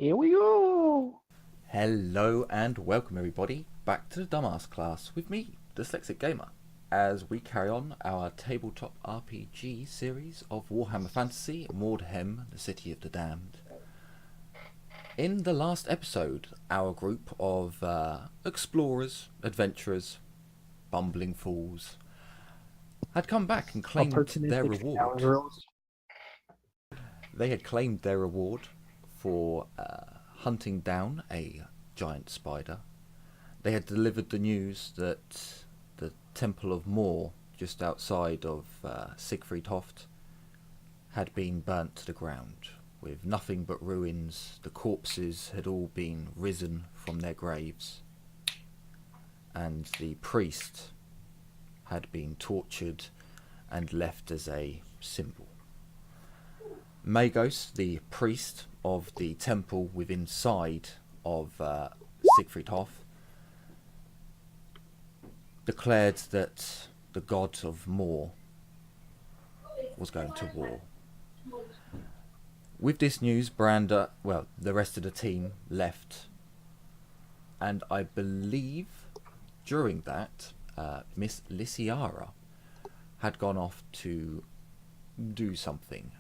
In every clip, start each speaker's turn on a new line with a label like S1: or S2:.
S1: Here we go!
S2: Hello and welcome everybody back to the Dumbass class with me, Dyslexic Gamer, as we carry on our tabletop RPG series of Warhammer Fantasy, Mordheim, the City of the Damned. In the last episode, our group of explorers, adventurers, bumbling fools, had come back and claimed their
S1: Opportunistic
S2: reward.
S1: scoundrels.
S2: They had claimed their reward for hunting down a giant spider. They had delivered the news that the Temple of Mor, just outside of Siegfriedhoft, had been burnt to the ground, with nothing but ruins. The corpses had all been risen from their graves, and the priest had been tortured and left as a symbol. Magos, the priest of the temple within inside of Siegfriedhof, declared that the god of Mor was going to war. With this news, the rest of the team left, and I believe during that, Miss Lysiara had gone off to do something.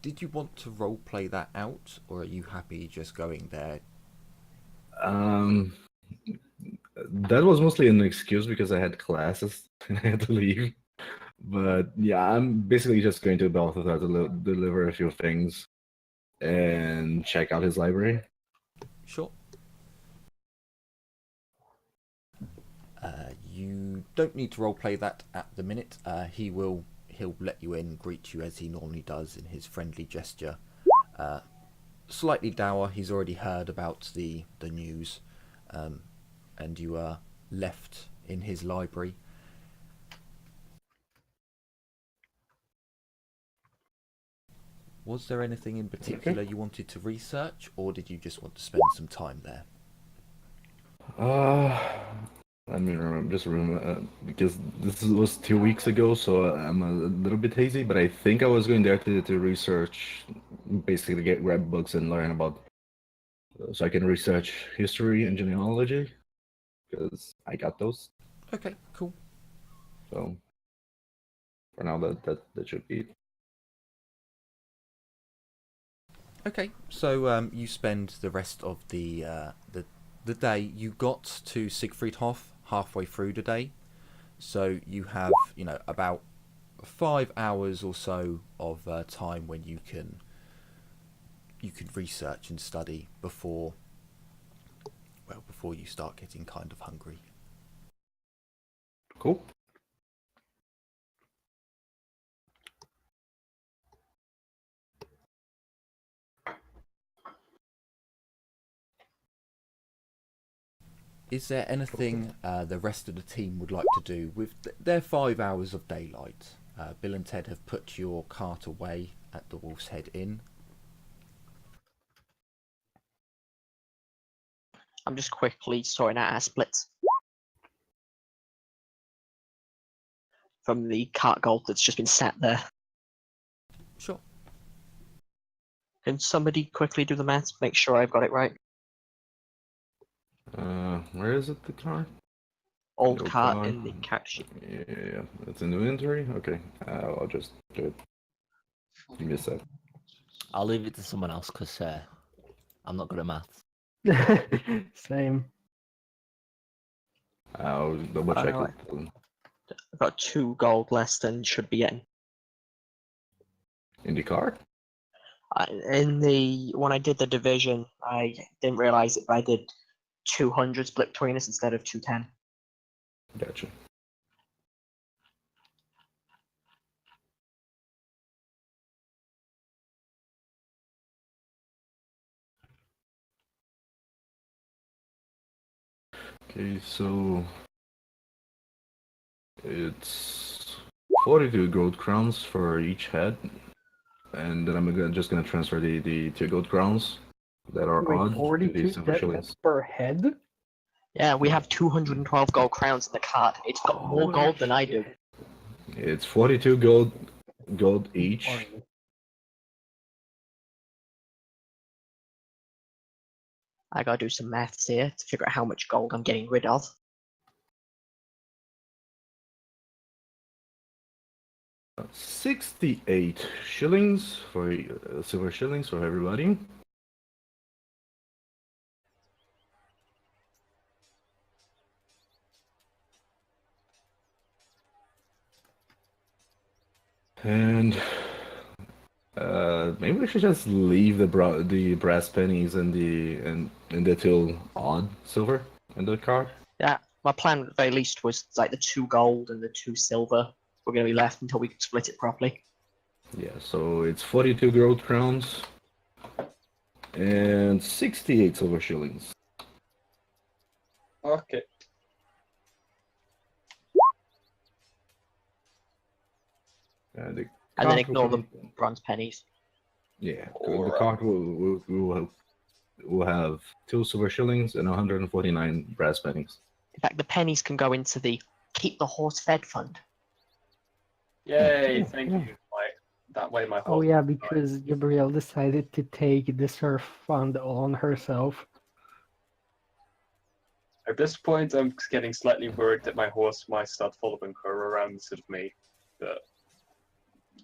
S2: Did you want to roleplay that out, or are you happy just going there?
S3: That was mostly an excuse because I had classes and I had to leave. But yeah, I'm basically just going to Balthazar to deliver a few things and check out his library.
S2: Sure. You don't need to roleplay that at the minute. He'll let you in, greet you as he normally does in his friendly gesture. Slightly dour, he's already heard about the news, and you are left in his library. Was there anything in particular you wanted to research, or did you just want to spend some time there?
S3: Because this was 2 weeks ago, so I'm a little bit hazy, but I think I was going there to research, basically grab books and learn about, so I can research history and genealogy, because I got those.
S2: Okay, cool.
S3: So for now, that should be it.
S2: Okay, so you spend the rest of the day. You got to Siegfriedhof halfway through the day, so you have about 5 hours or so of time when you can research and study before you start getting kind of hungry.
S3: Cool.
S2: Is there anything the rest of the team would like to do with their 5 hours of daylight? Bill and Ted have put your cart away at the Wolf's Head Inn.
S4: I'm just quickly sorting out our splits from the cart gold that's just been sat there.
S2: Sure.
S4: Can somebody quickly do the maths? Make sure I've got it right.
S3: Where is it, the car?
S4: Old
S3: Old
S4: cart
S3: car.
S4: in the cart sheet.
S3: Yeah, it's in the inventory? Okay, I'll just do it. Give me a sec.
S5: I'll leave it to someone else because I'm not good at maths.
S1: Same.
S3: I'll double check
S4: Alright.
S3: it.
S4: I've got 2 gold less than should be getting.
S3: In the car?
S4: When I did the division, I didn't realize it, but I did 200 split between us instead of 210.
S3: Gotcha. Okay, so it's 42 gold crowns for each head, and then I'm just gonna transfer the 2 gold crowns that are
S1: Wait,
S3: odd to
S1: 42?
S3: these officials.
S1: That's per head?
S4: Yeah, we have 212 gold crowns in the cart. It's got more
S1: Holy
S4: gold than I do.
S1: shit.
S3: It's 42 gold each.
S1: Fine.
S4: I gotta do some maths here to figure out how much gold I'm getting rid of.
S3: $68 shillings for silver shillings for everybody. And maybe we should just leave the brass pennies and the two odd silver in the cart.
S4: Yeah, my plan at the very least was like the 2 gold and the 2 silver were gonna be left until we could split it properly.
S3: Yeah, so it's 42 gold crowns and 68 silver shillings.
S6: Okay.
S3: And
S4: And then
S3: cart will
S4: ignore the
S3: come-
S4: bronze pennies.
S3: Yeah, the
S6: Alright.
S3: cart will have 2 silver shillings and 149 brass pennies.
S4: In fact, the pennies can go into the keep the horse fed fund.
S6: Yay, thank you. That way my
S1: Oh
S6: horse.
S1: yeah, because Gabrielle decided to take the surf fund on herself.
S6: At this point, I'm getting slightly worried that my horse might start following her around instead of me. But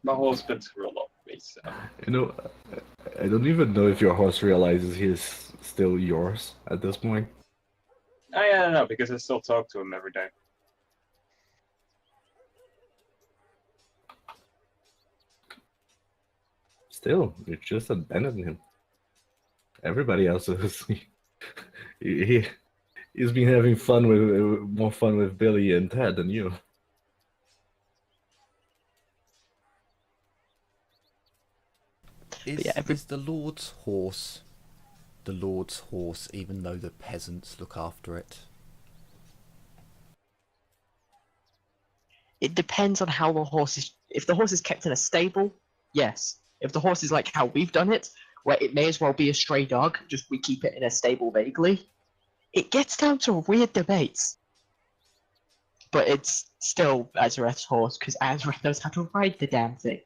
S6: my horse been through a lot for me, so.
S3: You know, I don't even know if your horse realizes he's still yours at this point.
S6: I don't know, because I still talk to him every day.
S3: Still, you just abandoned him. Everybody else is he's been having fun with more fun with Billy and Ted than you.
S2: Is,
S4: yeah,
S2: is the Lord's horse the Lord's horse, even though the peasants look after it?
S4: It depends on how the horse is. If the horse is kept in a stable, yes. If the horse is like how we've done it, where it may as well be a stray dog, just we keep it in a stable vaguely, it gets down to weird debates. But it's still Azareth's horse, because Azareth knows how to ride the damn thing.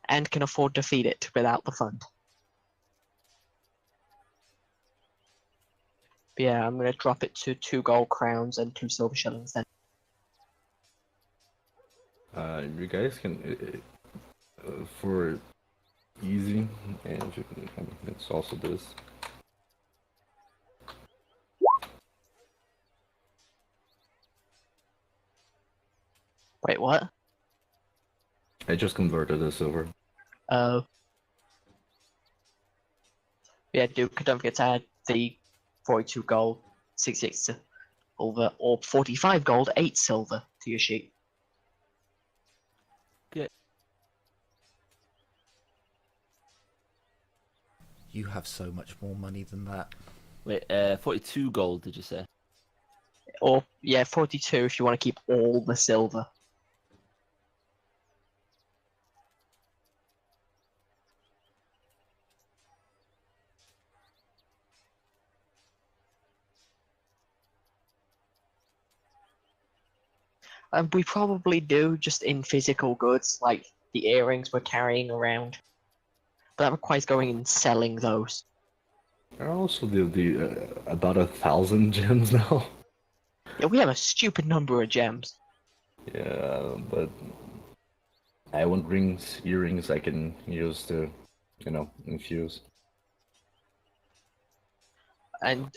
S4: And can afford to feed it without the fund. But yeah, I'm gonna drop it to 2 gold crowns and 2 silver shillings then.
S3: You guys can for easy, and let's also do this.
S4: Wait, what?
S3: I just converted the silver.
S4: Oh. Yeah, Duke, don't forget to add the 42 gold, 66 silver, or 45 gold, 8 silver to your sheet.
S2: You have so much more money than that.
S5: Wait, 42 gold, did you say?
S4: Or, yeah, 42 if you want to keep all the silver. And we probably do just in physical goods, like the earrings we're carrying around. But that requires going and selling those.
S3: There are also the about 1,000 gems now.
S4: Yeah, we have a stupid number of gems.
S3: Yeah, but I want earrings I can use to, infuse.
S4: And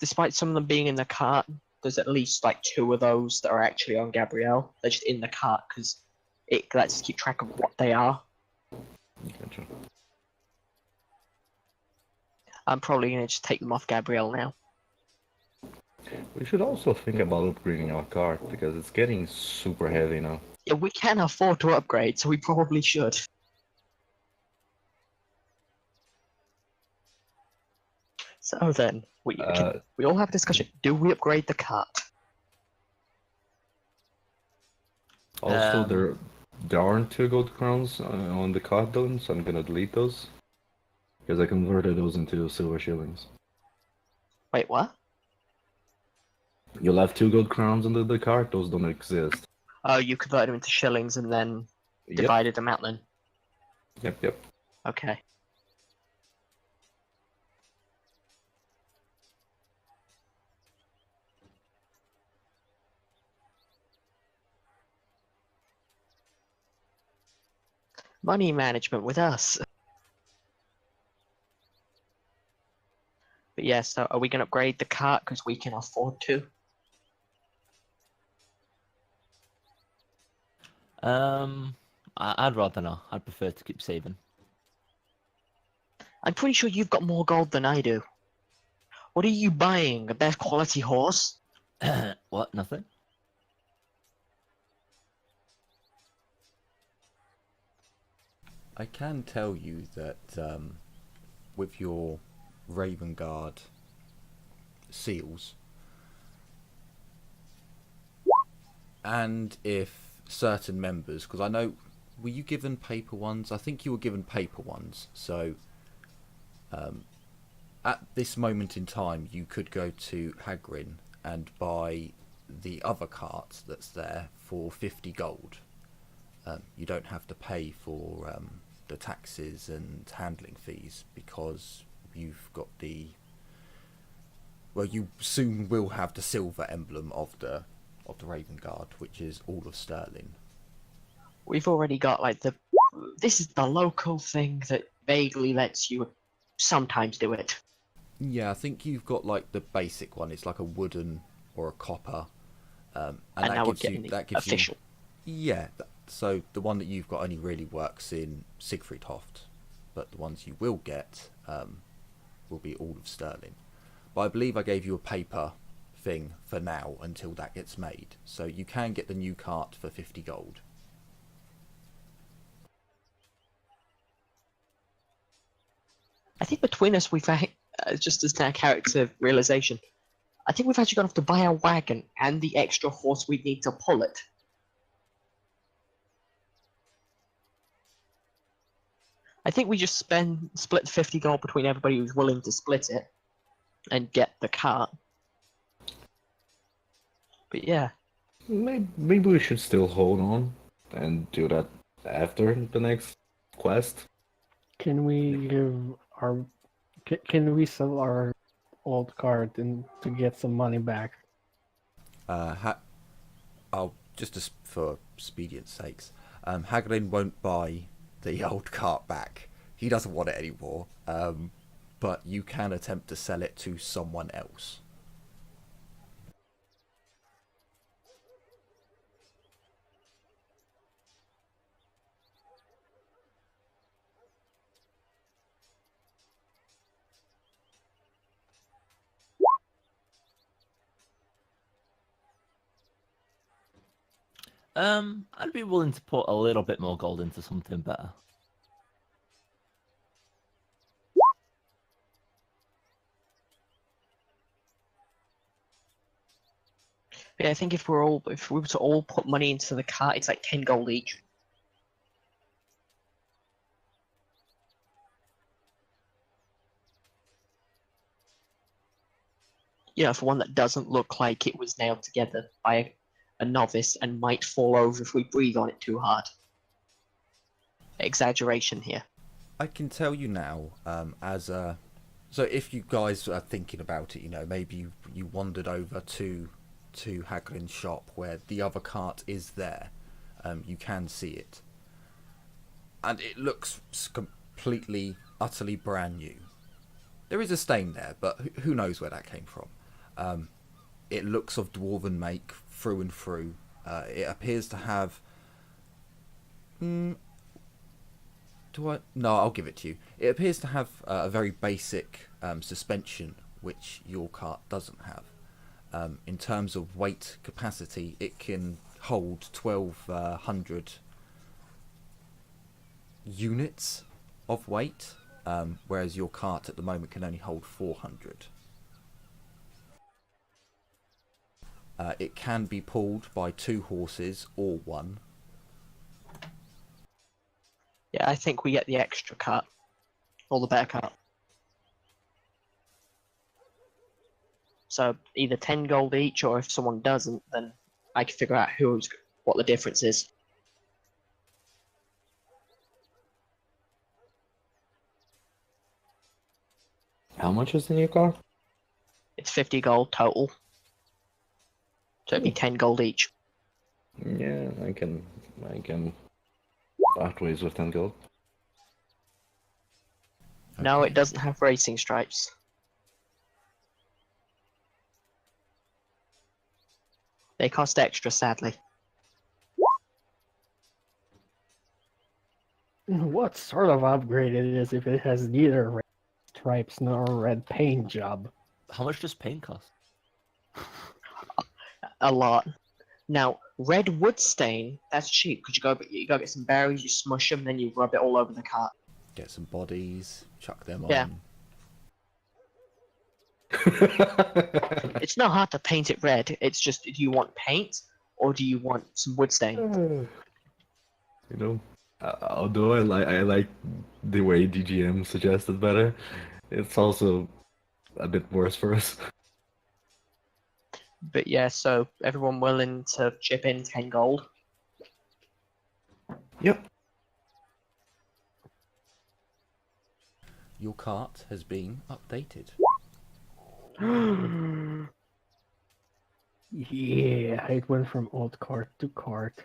S4: despite some of them being in the cart, there's at least like 2 of those that are actually on Gabrielle. They're just in the cart because it lets us keep track of what they are.
S3: Gotcha.
S4: I'm probably gonna just take them off Gabrielle now.
S3: We should also think about upgrading our cart because it's getting super heavy now.
S4: Yeah, we can afford to upgrade, so we probably should. So then, we all have a discussion. Do we upgrade the cart?
S3: Also, there aren't 2 gold crowns on the cart though, so I'm gonna delete those because I converted those into silver shillings.
S4: Wait, what?
S3: You'll have 2 gold crowns under the cart; those don't exist.
S4: Oh, you converted them into shillings and then
S3: Yep,
S4: divided them out then?
S3: yep.
S4: Okay. Money management with us. But yeah, so are we going to upgrade the cart because we can afford to?
S5: I'd rather not. I'd prefer to keep saving.
S4: I'm pretty sure you've got more gold than I do. What are you buying? A better quality horse?
S5: What? Nothing?
S2: I can tell you that with your Raven Guard seals, and if certain members, because I know, were you given paper ones? I think you were given paper ones, so at this moment in time you could go to Hagrin and buy the other cart that's there for 50 gold. You don't have to pay for the taxes and handling fees because you've got the, well, you soon will have the silver emblem of the Raven Guard, which is all of sterling.
S4: We've already got like the. This is the local thing that vaguely lets you sometimes do it.
S2: Yeah, I think you've got like the basic one. It's like a wooden or a copper, and
S4: And
S2: that
S4: now we're
S2: gives you
S4: getting
S2: that
S4: the
S2: gives
S4: official.
S2: you, yeah. So the one that you've got only really works in Siegfriedhoft, but the ones you will get will be all of sterling. But I believe I gave you a paper thing for now until that gets made, so you can get the new cart for 50 gold.
S4: I think between us, we've just as a character realization. I think we've actually got enough to buy a wagon and the extra horse we need to pull it. I think we just split 50 gold between everybody who's willing to split it and get the cart. But yeah,
S3: Maybe we should still hold on and do that after the next quest.
S1: Can we give our can we sell our old card and to get some money back?
S2: I'll just for expedience sakes, Hagrin won't buy the old cart back. He doesn't want it anymore. But you can attempt to sell it to someone else.
S5: I'd be willing to put a little bit more gold into something better.
S4: I think if we were to all put money into the cart, it's like 10 gold each. Yeah, for one that doesn't look like it was nailed together by a novice and might fall over if we breathe on it too hard. Exaggeration here.
S2: I can tell you now, so if you guys are thinking about it, maybe you wandered over to Haglin's shop where the other cart is there. You can see it, and it looks completely, utterly brand new. There is a stain there, but who knows where that came from. It looks of dwarven make through and through. It appears to have. No, I'll give it to you. It appears to have a very basic suspension, which your cart doesn't have. In terms of weight capacity, it can hold 1,200 units of weight, whereas your cart at the moment can only hold 400. It can be pulled by 2 horses or 1.
S4: Yeah, I think we get the extra cart. Or the better cart. So either 10 gold each, or if someone doesn't, then I can figure out what the difference is.
S3: How much is the new car?
S4: It's 50 gold total. So it'd be 10 gold each.
S3: Yeah, I can outweighs with 10 gold.
S4: No,
S2: Okay.
S4: it doesn't have racing stripes. They cost extra, sadly.
S1: What sort of upgrade it is if it has neither red stripes nor a red paint job?
S5: How much does paint cost?
S4: A lot. Now, red wood stain, that's cheap because you go get some berries, you smush them, then you rub it all over the cart.
S2: Get some bodies, chuck them
S4: Yeah.
S2: on.
S4: It's not hard to paint it red. It's just, do you want paint or do you want some wood stain?
S3: You know, although I like the way DGM suggested better, it's also a bit worse for us.
S4: But yeah, so everyone willing to chip in 10 gold?
S3: Yep.
S2: Your cart has been updated.
S1: Yeah, it went from old cart to cart.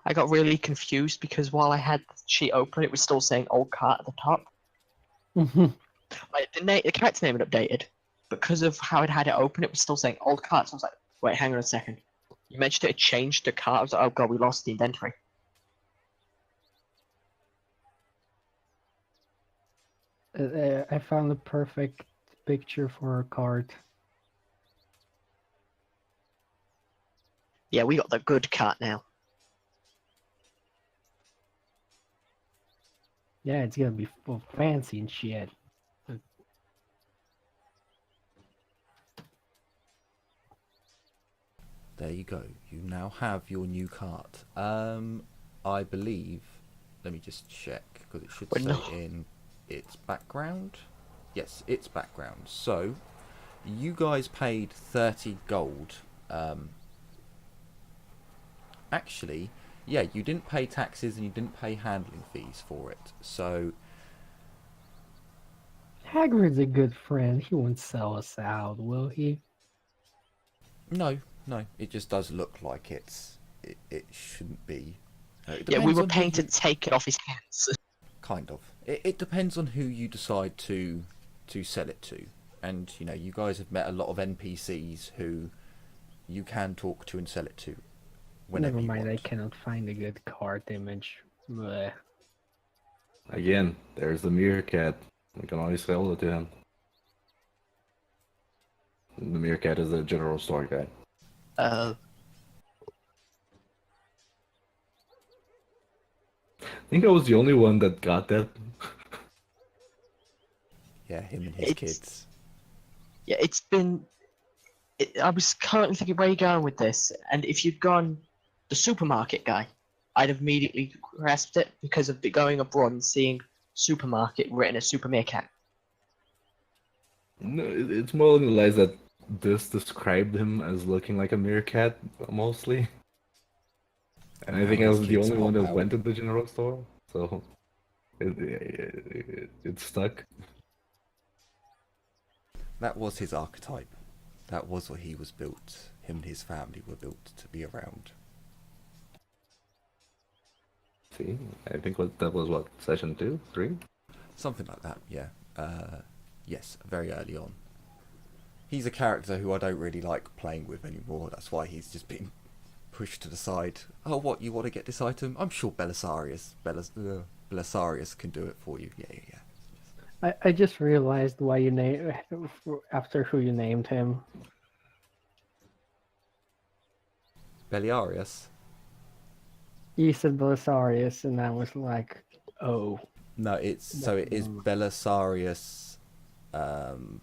S4: I got really confused because while I had the sheet open, it was still saying old cart at the top. Like the character name had updated, because of how it had it open, it was still saying old cart. So I was like, wait, hang on a second. You mentioned it had changed to cart. I was like, oh god, we lost the inventory.
S1: I found the perfect picture for a cart.
S4: Yeah, we got the good cart now.
S1: Yeah, it's gonna be full fancy and shit.
S2: There you go. You now have your new cart. I believe. Let me just check because it should
S4: But
S2: say
S4: no.
S2: in its background. Yes, its background. So, you guys paid 30 gold. Actually, yeah, you didn't pay taxes and you didn't pay handling fees for it. So,
S1: Hagrid's a good friend. He won't sell us out, will he?
S2: no, it just does look like it shouldn't be. It
S4: Yeah, we
S2: depends
S4: were
S2: on who
S4: paying to
S2: you-
S4: take it off his hands.
S2: Kind of. It depends on who you decide to sell it to, and you know you guys have met a lot of NPCs who you can talk to and sell it to. Whenever
S1: Never
S2: you
S1: mind, I
S2: want.
S1: cannot find a good cart image. Bleh.
S3: Again, there's the meerkat. We can always sell it to him. The meerkat is the general store guy.
S4: Uh,
S3: I think I was the only one that got that.
S2: Yeah, him and his
S4: It's-
S2: kids.
S4: yeah, it's been. I was currently thinking where are you going with this, and if you'd gone the supermarket guy, I'd have immediately grasped it because of going abroad and seeing supermarket written as super meerkat.
S3: No, it's more along the lines that this described him as looking like a meerkat, mostly. And I
S2: Now
S3: think I
S2: his
S3: was the
S2: kids
S3: only one
S2: pop
S3: that
S2: out.
S3: went to the general store, so it stuck.
S2: That was his archetype. That was what he was built. Him and his family were built to be around.
S3: See, I think that was what, session 2, 3?
S2: Something like that, yeah. Yes, very early on. He's a character who I don't really like playing with anymore. That's why he's just been pushed to the side. Oh, what, you want to get this item? I'm sure Belisarius can do it for you. Yeah.
S1: I just realized why you named after who you named him.
S2: Beliarius?
S1: You said Belisarius, and I was like, oh.
S2: No, it is Belisarius. Bollocks.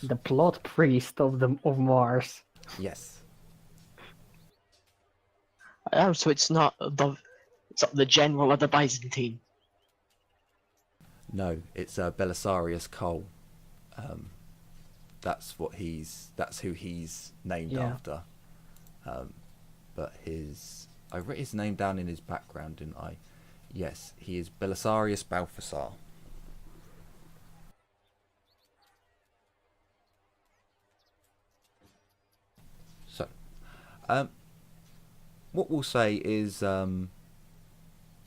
S1: The plot priest of Mars.
S2: Yes.
S4: Oh, so it's not the general of the Byzantine.
S2: No, it's Belisarius Cole. That's who he's named
S1: Yeah.
S2: after. But I wrote his name down in his background, didn't I? Yes, he is Belisarius Balthasar. What we'll say is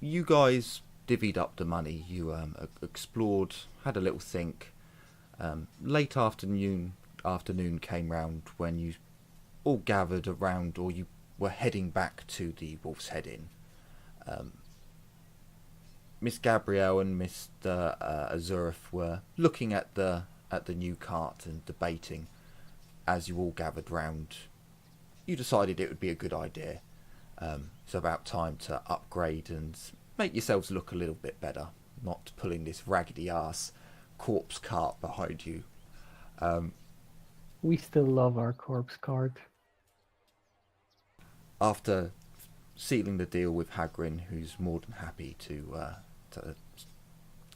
S2: you guys divvied up the money. You explored, had a little think. Late afternoon came round when you all gathered around, or you were heading back to the Wolf's Head Inn. Miss Gabrielle and Mr. Azurif were looking at the new cart and debating. As you all gathered round, you decided it would be a good idea. It's about time to upgrade and make yourselves look a little bit better, not pulling this raggedy ass corpse cart behind you.
S1: We still love our corpse cart.
S2: After sealing the deal with Hagrin, who's more than happy to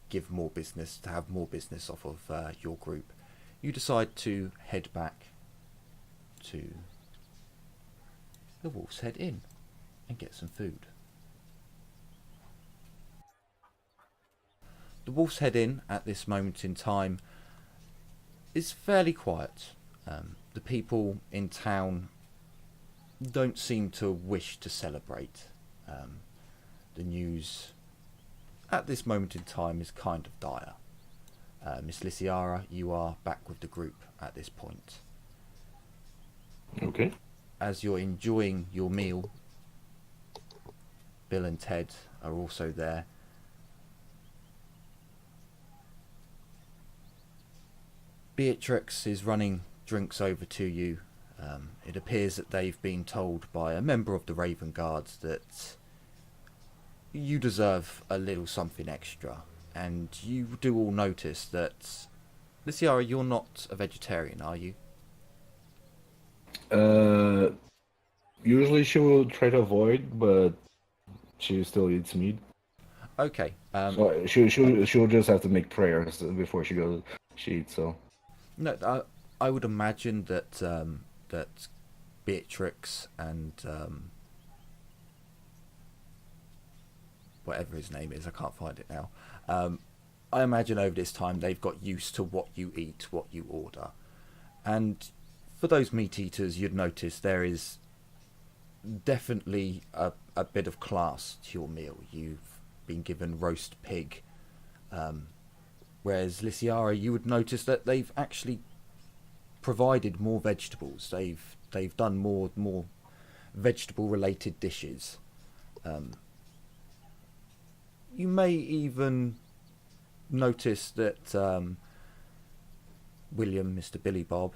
S2: give more business, to have more business off of your group, you decide to head back to the Wolf's Head Inn and get some food. The Wolf's Head Inn at this moment in time is fairly quiet. The people in town don't seem to wish to celebrate. The news at this moment in time is kind of dire. Miss Lysiara, you are back with the group at this point.
S3: Okay.
S2: As you're enjoying your meal, Bill and Ted are also there. Beatrix is running drinks over to you. It appears that they've been told by a member of the Raven Guards that you deserve a little something extra. And you do all notice that, Lysiara, you're not a vegetarian, are you?
S3: Usually she will try to avoid, but she still eats meat.
S2: Okay.
S3: So she'll just have to make prayers before she eats. So.
S2: No, I would imagine that that Beatrix and whatever his name is, I can't find it now. I imagine over this time they've got used to what you eat, what you order, and for those meat eaters, you'd notice there is definitely a bit of class to your meal. You've been given roast pig, whereas Lysiara, you would notice that they've actually provided more vegetables. They've done more vegetable related dishes. You may even notice that William, Mr. Billy Bob,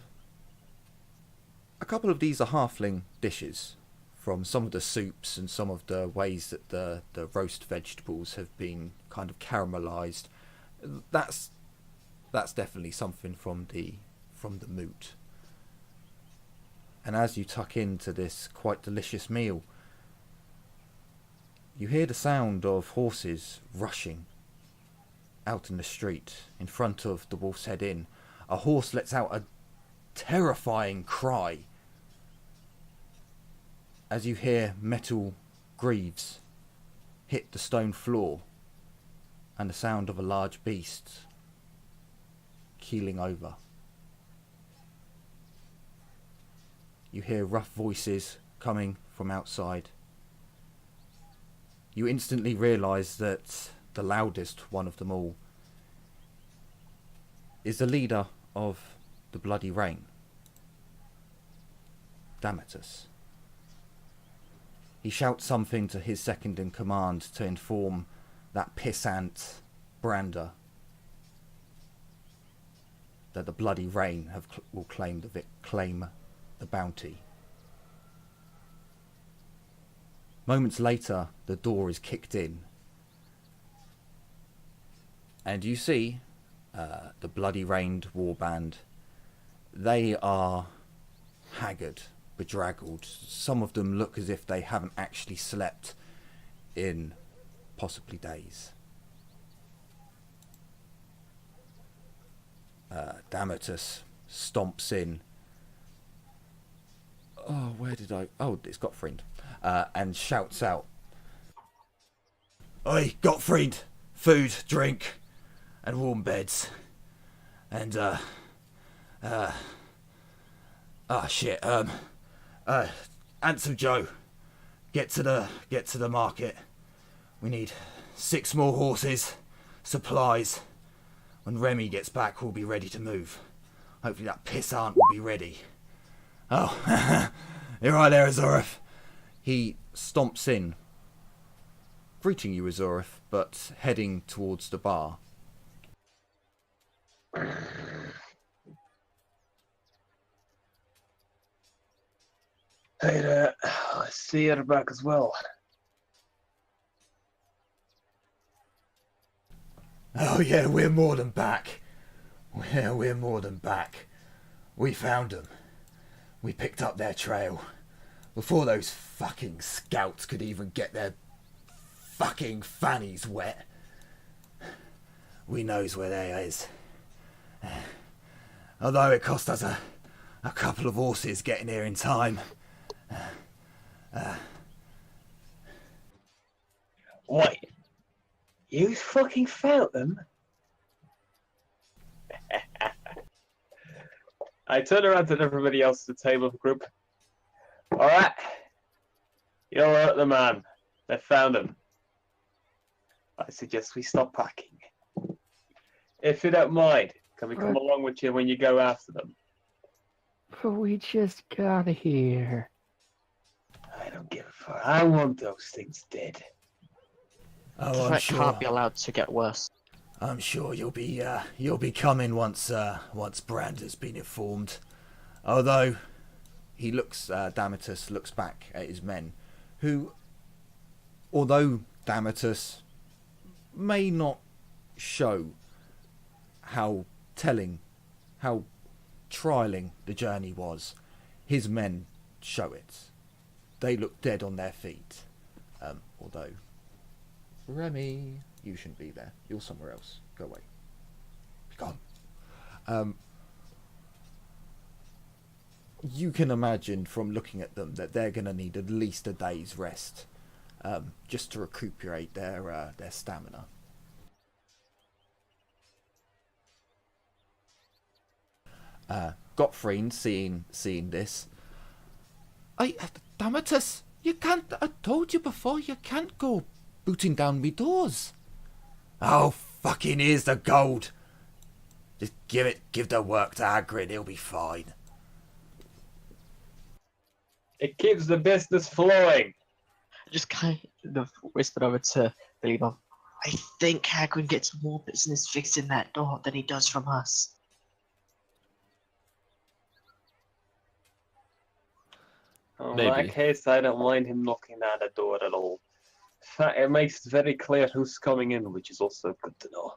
S2: a couple of these are halfling dishes from some of the soups and some of the ways that the roast vegetables have been kind of caramelized. That's definitely something from the moot. And as you tuck into this quite delicious meal, you hear the sound of horses rushing out in the street in front of the Wolf's Head Inn. A horse lets out a terrifying cry as you hear metal greaves hit the stone floor and the sound of a large beast keeling over. You hear rough voices coming from outside. You instantly realise that the loudest one of them all is the leader of the Bloody Rain, Damatus. He shouts something to his second in command to inform that pissant Brander that the Bloody Rain will claim the bounty. Moments later, the door is kicked in, and you see the Bloody Rained warband. They are haggard, bedraggled. Some of them look as if they haven't actually slept in possibly days. Damatus stomps in. Oh, where did I... Oh, it's Gottfried. And shouts out, "Oi, Gottfried! Food, drink, and warm beds. And, shit, Handsome Joe, get to the market. We need 6 more horses, supplies. When Remy gets back, we'll be ready to move. Hopefully that pissant will be ready. Oh, you're right there, Azoreth. He stomps in, greeting you, Azoreth, but heading towards the bar.
S6: Hey there, I see you're back as well.
S2: Oh yeah, we're more than back. We're more than back. We found them. We picked up their trail. Before those fucking scouts could even get their fucking fannies wet. We knows where they is. Although it cost us a couple of horses getting here in time.
S6: Wait, you fucking found them? I turn around to everybody else at the table of the group. Alright, you're right, the man. They found him. I suggest we stop packing. If you don't mind, can we come along with you when you go after them?
S1: But we just got here.
S6: I don't give a fuck. I want those things dead.
S2: Oh, I'm
S4: Threat
S2: sure.
S4: can't be allowed to get worse.
S2: I'm sure you'll be coming once Brand has been informed. Although he looks, Damatus looks back at his men, who, although Damatus may not show how telling, how trialing the journey was, his men show it. They look dead on their feet. Although, Remy, you shouldn't be there. You're somewhere else. Go away. Be gone. You can imagine from looking at them that they're going to need at least a day's rest, just to recuperate their stamina. Gottfried, seeing this, Damatus, you can't. I told you before, you can't go booting down me doors. Oh, fucking here's the gold. Just give the work to Hagrid, he'll be fine.
S6: It keeps the business flowing.
S4: Just kind of whispered over to Billy Bob. I think Hagrid gets more business fixing that door than he does from us.
S6: In
S5: Maybe.
S6: that case, I don't mind him knocking at the door at all. In fact, it makes it very clear who's coming in, which is also good to know.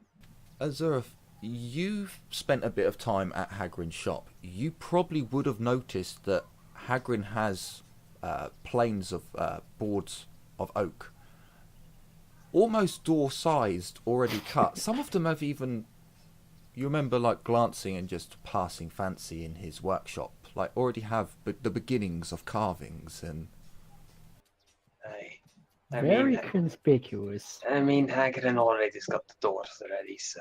S2: Azuraf, you've spent a bit of time at Hagrid's shop. You probably would have noticed that Hagrid has planes of boards of oak, almost door-sized, already cut. Some of them have even, you remember, like glancing and just passing fancy in his workshop, like already have the beginnings of carvings and.
S1: Very conspicuous.
S6: I mean, Hagrid already's got the doors ready, so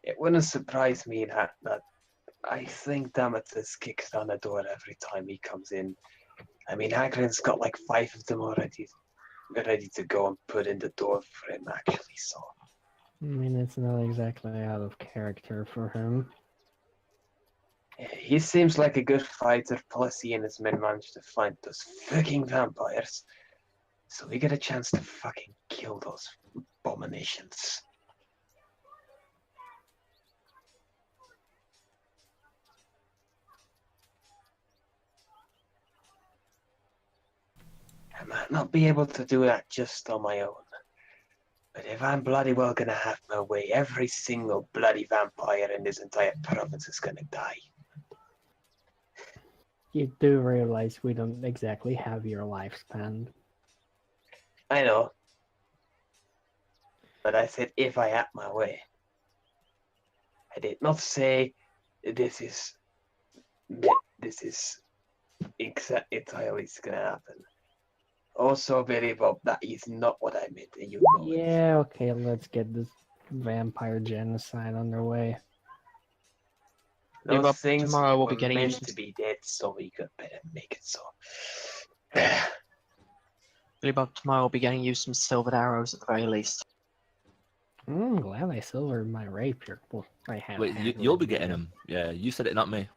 S6: it wouldn't surprise me that I think Damatus kicks down the door every time he comes in. I mean, Hagrid's got like 5 of them already ready to go and put in the door for him, actually, so.
S1: I mean, it's not exactly out of character for him.
S6: He seems like a good fighter, plus he and his men managed to find those fucking vampires. So we get a chance to fucking kill those abominations. I might not be able to do that just on my own. But if I'm bloody well gonna have my way, every single bloody vampire in this entire province is gonna die.
S1: You do realize we don't exactly have your lifespan.
S6: I know. But I said if I had my way. I did not say this is entirely gonna happen. Also, Billy Bob, that is not what I meant, and you know it.
S1: Yeah, okay, let's get this vampire genocide underway.
S4: Yeah,
S6: Those
S4: but
S6: things
S4: tomorrow we'll
S6: were
S4: be getting
S6: meant
S4: used
S6: to be dead, so we could better make it so.
S4: Billy Bob, tomorrow we'll be getting you some silvered arrows at the very least.
S1: Glad I silvered my rapier. Well, I have.
S5: Wait, you'll be getting them. Yeah, you said it, not me.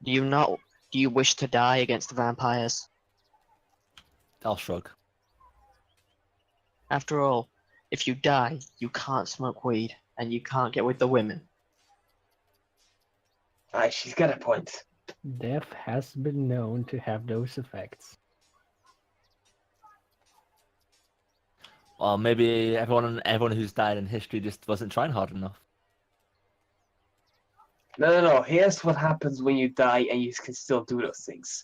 S4: Do you not? Do you wish to die against the vampires?
S5: I'll shrug.
S4: After all, if you die, you can't smoke weed and you can't get with the women.
S6: Aye, she's got a point.
S1: Death has been known to have those effects.
S5: Well, maybe everyone who's died in history just wasn't trying hard enough.
S6: No. Here's what happens when you die and you can still do those things.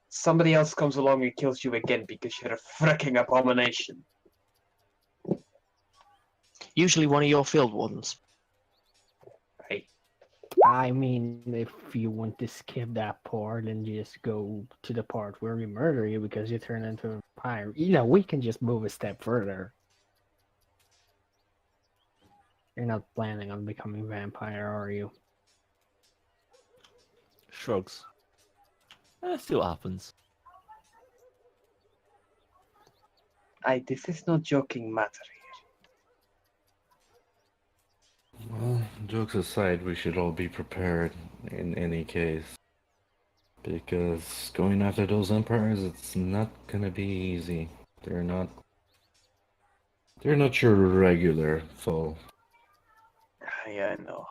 S6: Somebody else comes along and kills you again because you're a freaking abomination.
S4: Usually one of your field wardens.
S6: Right?
S1: I mean, if you want to skip that part and just go to the part where we murder you because you turn into a vampire, we can just move a step further. You're not planning on becoming a vampire, are you?
S5: Shrugs. See what happens.
S6: Aye, this is no joking matter here.
S3: Well, jokes aside, we should all be prepared in any case. Because going after those empires, it's not gonna be easy. They're not your regular foe.
S6: Yeah, I know.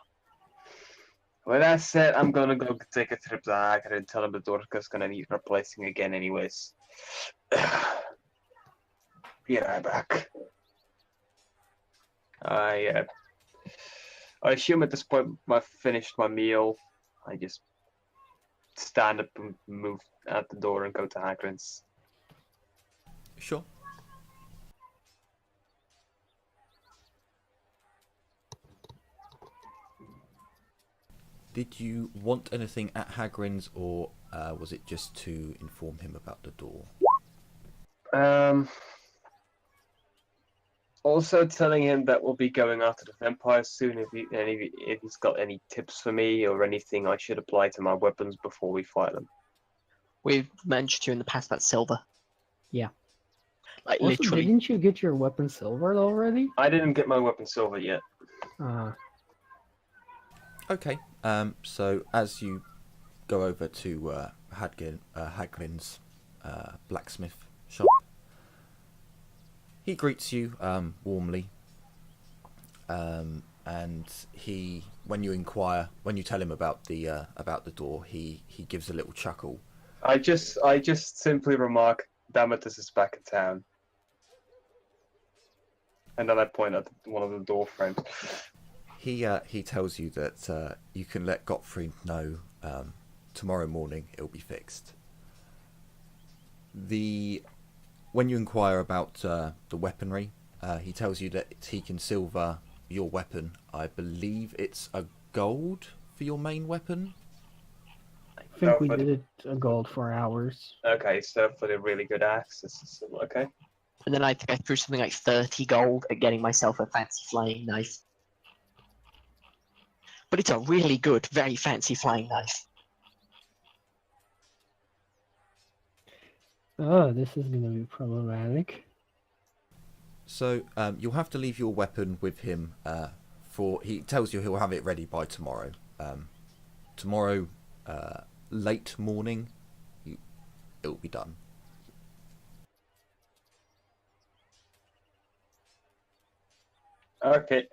S6: With that said, I'm gonna go take a trip to Hacker and tell him the Dorka's gonna need replacing again anyways. Be right back. I assume at this point I've finished my meal. I just stand up and move out the door and go to Hagrid's.
S2: Sure. Did you want anything at Hagrid's, or was it just to inform him about the door?
S6: Also telling him that we'll be going after the vampires soon. If he's got any tips for me or anything I should apply to my weapons before we fight them.
S4: We've mentioned to you in the past about silver.
S1: Yeah.
S4: Like
S1: Also,
S4: literally.
S1: didn't you get your weapon silvered already?
S6: I didn't get my weapon silver yet.
S2: Okay. So as you go over to Haglin's blacksmith shop, he greets you warmly, and when you tell him about the door, he gives a little chuckle.
S6: I just simply remark, Damatus is back in town. And then I point at one of the door frames.
S2: He tells you that you can let Gottfried know tomorrow morning it'll be fixed. When you inquire about the weaponry, he tells you that he can silver your weapon. I believe it's a gold for your main weapon.
S1: I think we did it a gold for ours.
S6: Okay, so for the really good axe, this is okay.
S4: And then I think I threw something like 30 gold at getting myself a fancy flying knife. But it's a really good, very fancy flying knife.
S1: Oh, this is gonna be problematic.
S2: So you'll have to leave your weapon with him. He tells you he'll have it ready by tomorrow. Tomorrow, late morning, it'll be done.
S6: Okay.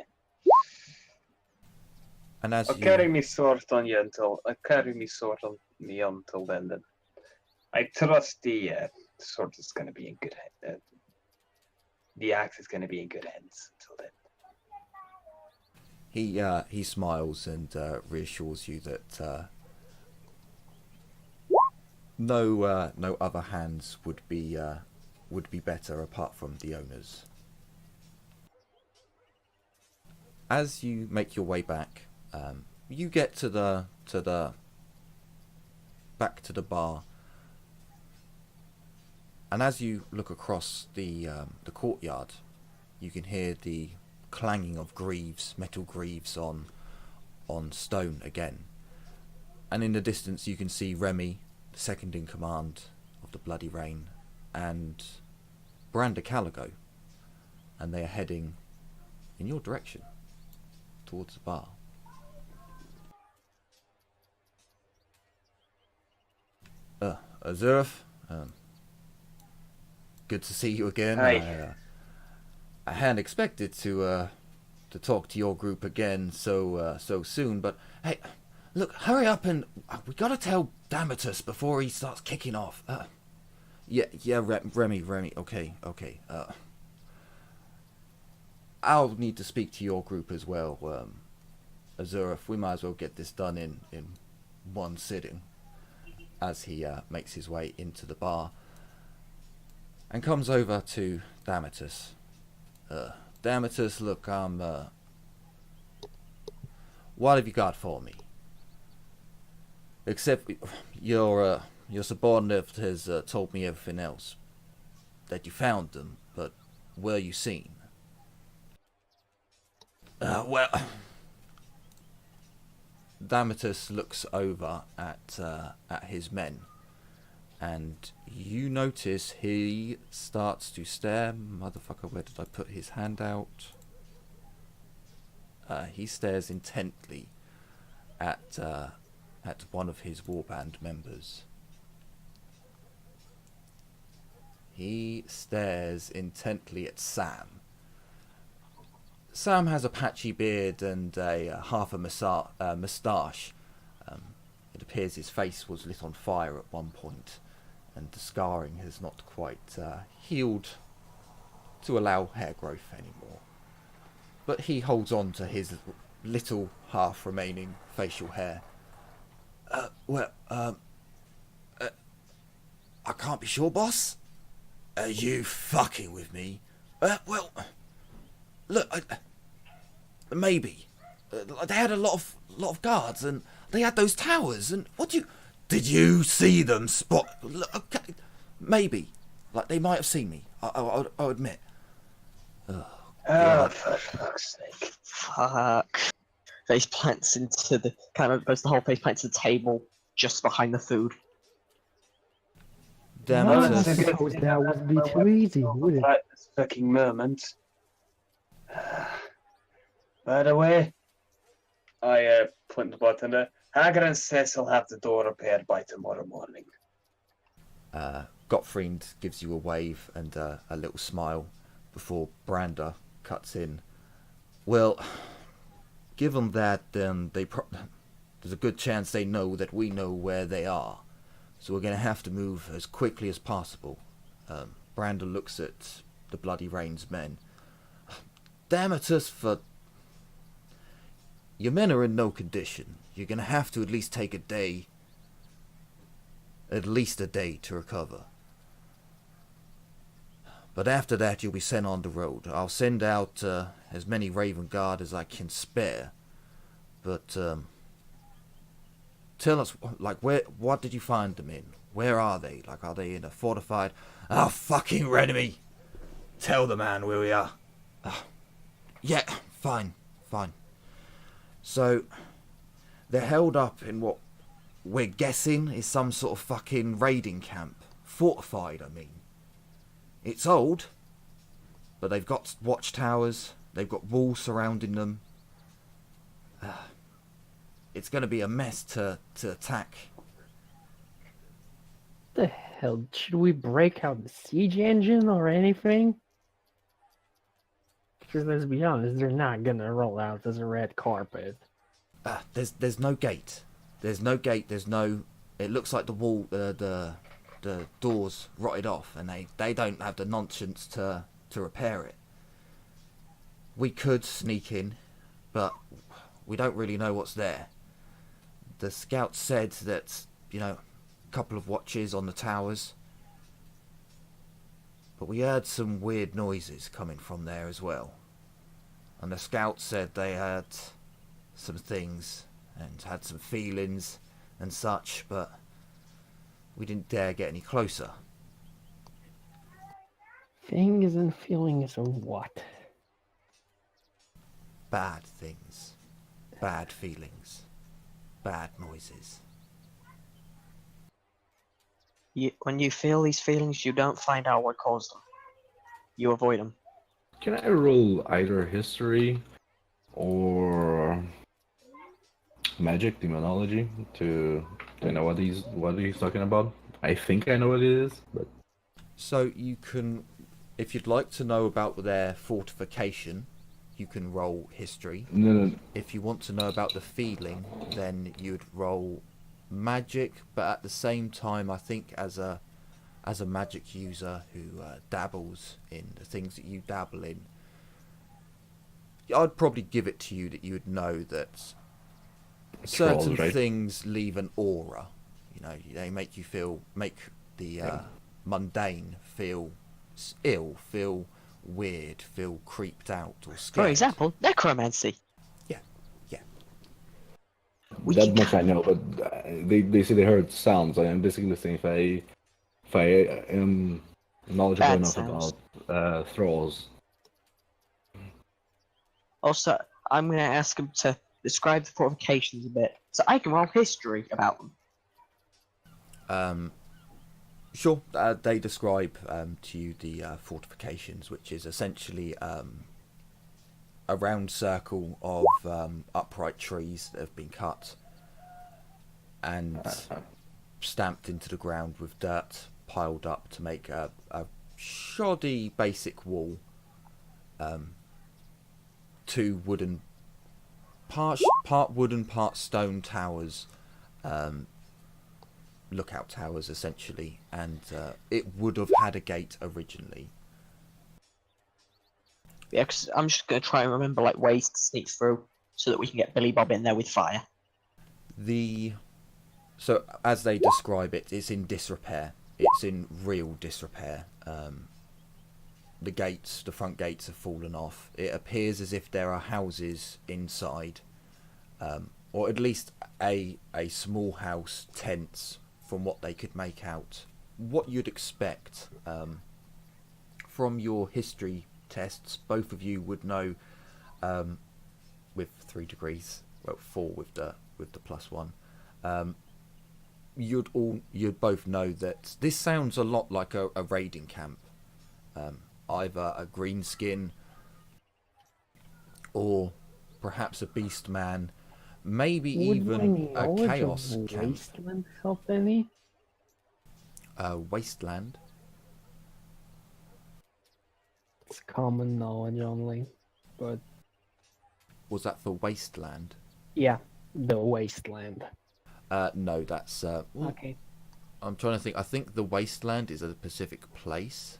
S2: And as
S6: carry me sword on me until then. Then I trust the sword is going to be in good hands. The axe is going to be in good hands until then.
S2: He smiles and reassures you that no other hands would be better apart from the owners. As you make your way back, you get to the back to the bar, and as you look across the courtyard, you can hear the clanging of greaves, metal greaves on stone again. And in the distance you can see Remy, the second in command of the Bloody Rain, and Branda Caligo, and they are heading in your direction, towards the bar. Azurf, good to see you again.
S6: Hi.
S2: I hadn't expected to talk to your group again so soon, but hey, look, hurry up and we gotta tell Damatus before he starts kicking off. Remy, okay. I'll need to speak to your group as well. Azurf, we might as well get this done in one sitting. As he makes his way into the bar and comes over to Damatus. Damatus, look, what have you got for me? Except your subordinate has told me everything else. That you found them, but were you seen? Well... Damatus looks over at his men, and you notice he starts to stare. Motherfucker, where did I put his hand out? He stares intently at one of his warband members. He stares intently at Sam. Sam has a patchy beard and a half a moustache. It appears his face was lit on fire at one point, and the scarring has not quite healed to allow hair growth anymore. But he holds on to his little half remaining facial hair. I can't be sure, boss. Are you fucking with me? Look, maybe. They had a lot of guards, and they had those towers. And did you see them spot? Look, okay, maybe, like they might have seen me. I'll admit.
S6: Oh, for fuck's sake!
S4: Fuck. Face plants into the goes the whole face plants to the table just behind the food.
S2: Damn
S1: No,
S2: it!
S1: I suppose that would be too easy, would it?
S6: Right this fucking moment. By the way, I put the button there. Hagrid says he'll have the door repaired by tomorrow morning.
S2: Gottfried gives you a wave and a little smile before Branda cuts in. Well, given that, then there's a good chance they know that we know where they are. So we're going to have to move as quickly as possible. Branda looks at the Bloody Rain's men. Damatus, for... Your men are in no condition. You're going to have to at least take a day. At least a day to recover. But after that, you'll be sent on the road. I'll send out as many Raven Guard as I can spare. But, tell us, like, what did you find them in? Where are they? Like, are they in a fortified... Oh, fucking enemy! Tell the man where we are. Yeah, fine. So, they're held up in what we're guessing is some sort of fucking raiding camp. Fortified, I mean. It's old, but they've got watchtowers, they've got walls surrounding them. It's going to be a mess to attack.
S1: The hell? Should we break out the siege engine or anything? Because let's be honest, they're not gonna roll out as a red carpet.
S2: There's no gate. There's no gate. There's no. It looks like the wall, the doors rotted off, and they don't have the nonsense to repair it. We could sneak in, but we don't really know what's there. The scouts said that, a couple of watches on the towers, but we heard some weird noises coming from there as well. And the scouts said they had some things and had some feelings and such, but we didn't dare get any closer.
S1: Things and feelings of what?
S2: Bad things. Bad feelings. Bad noises.
S4: when you feel these feelings, you don't find out what caused them. You avoid them.
S3: Can I roll either history or magic, demonology, to know what he's talking about? I think I know what it is, but
S2: So you can, if you'd like to know about their fortification, you can roll history.
S3: no.
S2: If you want to know about the feeling, then you'd roll magic. But at the same time, I think as a magic user who dabbles in the things that you dabble in, I'd probably give it to you that you would know that certain
S3: Trolls, right?
S2: things leave an aura. You know, they make the mundane feel ill, feel weird, feel creeped out or scared.
S4: For example, necromancy.
S2: Yeah.
S3: That much I know, but they say they heard sounds. I'm basically saying if I am knowledgeable
S4: Bad
S3: enough
S4: sounds.
S3: about thralls.
S4: Also, I'm going to ask him to describe the provocations a bit, so I can roll history about them.
S2: Sure. They describe to you the fortifications, which is essentially a round circle of upright trees that have been cut and stamped into the ground with dirt piled up to make a shoddy basic wall. Two wooden, part wooden, part stone towers, lookout towers essentially, and it would have had a gate originally.
S4: Yeah, because I'm just going to try and remember like ways to sneak through so that we can get Billy Bob in there with fire.
S2: So as they describe it, it's in disrepair. It's in real disrepair. The front gates have fallen off. It appears as if there are houses inside, or at least a small house, tents, from what they could make out. What you'd expect from your history tests, both of you would know with 3 degrees, well 4 with the +1. You'd both know that this sounds a lot like a raiding camp. Either a greenskin or perhaps a beast man, maybe even a chaos camp.
S1: Wasteland help any?
S2: Wasteland.
S1: It's common knowledge only, but
S2: Was that for wasteland?
S1: yeah, the wasteland.
S2: No, that's
S1: Okay.
S2: I'm trying to think. I think the wasteland is a specific place.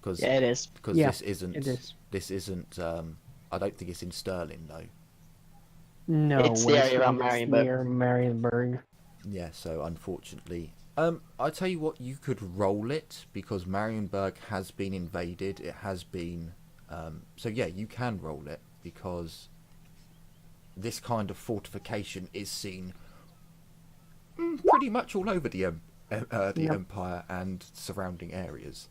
S2: Cause,
S4: Yeah, it is.
S2: Because
S1: Yeah,
S2: this isn't.
S1: it is.
S2: This isn't. I don't think it's in Stirling though.
S1: No,
S4: It's the area around
S1: Wasteland is
S4: Marienburg.
S1: near Marienburg.
S2: Yeah. So unfortunately, I tell you what, you could roll it because Marienburg has been invaded. It has been. So yeah, you can roll it because this kind of fortification is seen pretty much all over the Empire and surrounding areas.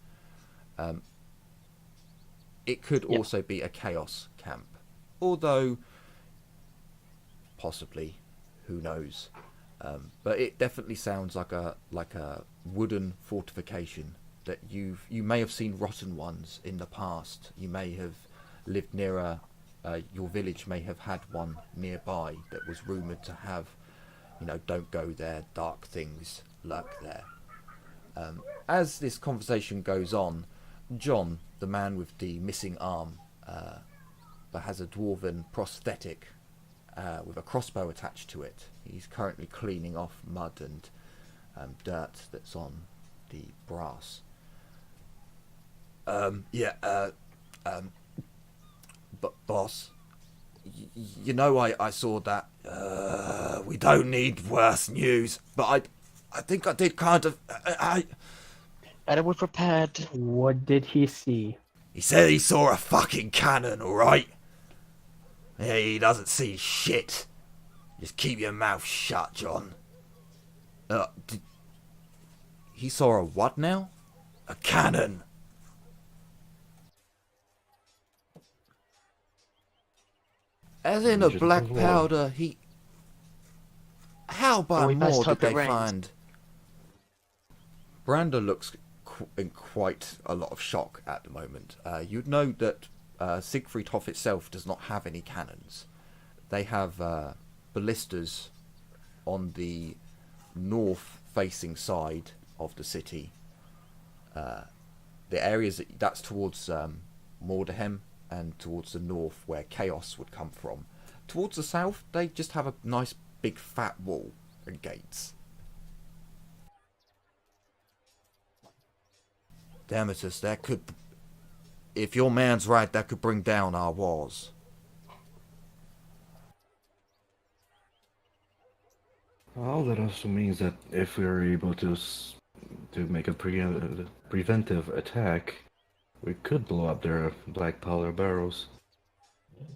S2: It could also be a chaos camp, although possibly, who knows? But it definitely sounds like a wooden fortification that you may have seen rotten ones in the past. You may have lived near your village may have had one nearby that was rumoured to have, don't go there, dark things lurk there. As this conversation goes on, John, the man with the missing arm, that has a dwarven prosthetic with a crossbow attached to it, he's currently cleaning off mud and dirt that's on the brass. But boss, I saw that. We don't need worse news, but I think I did kind of.
S4: Better we're prepared.
S1: What did he see?
S2: He said he saw a fucking cannon, alright? Yeah, he doesn't see shit. Just keep your mouth shut, John. He saw a what now? A cannon. As in a black powder, How by
S4: we best
S2: more did
S4: hope it
S2: they
S4: rains.
S2: find? Brando looks in quite a lot of shock at the moment. You'd know that Siegfriedhof itself does not have any cannons. They have ballistas on the north-facing side of the city. The areas that's towards Mordheim and towards the north where chaos would come from. Towards the south, they just have a nice big fat wall and gates. Damatus, that could... If your man's right, that could bring down our walls.
S3: Well, that also means that if we're able to make a preventive attack, we could blow up their black powder barrels.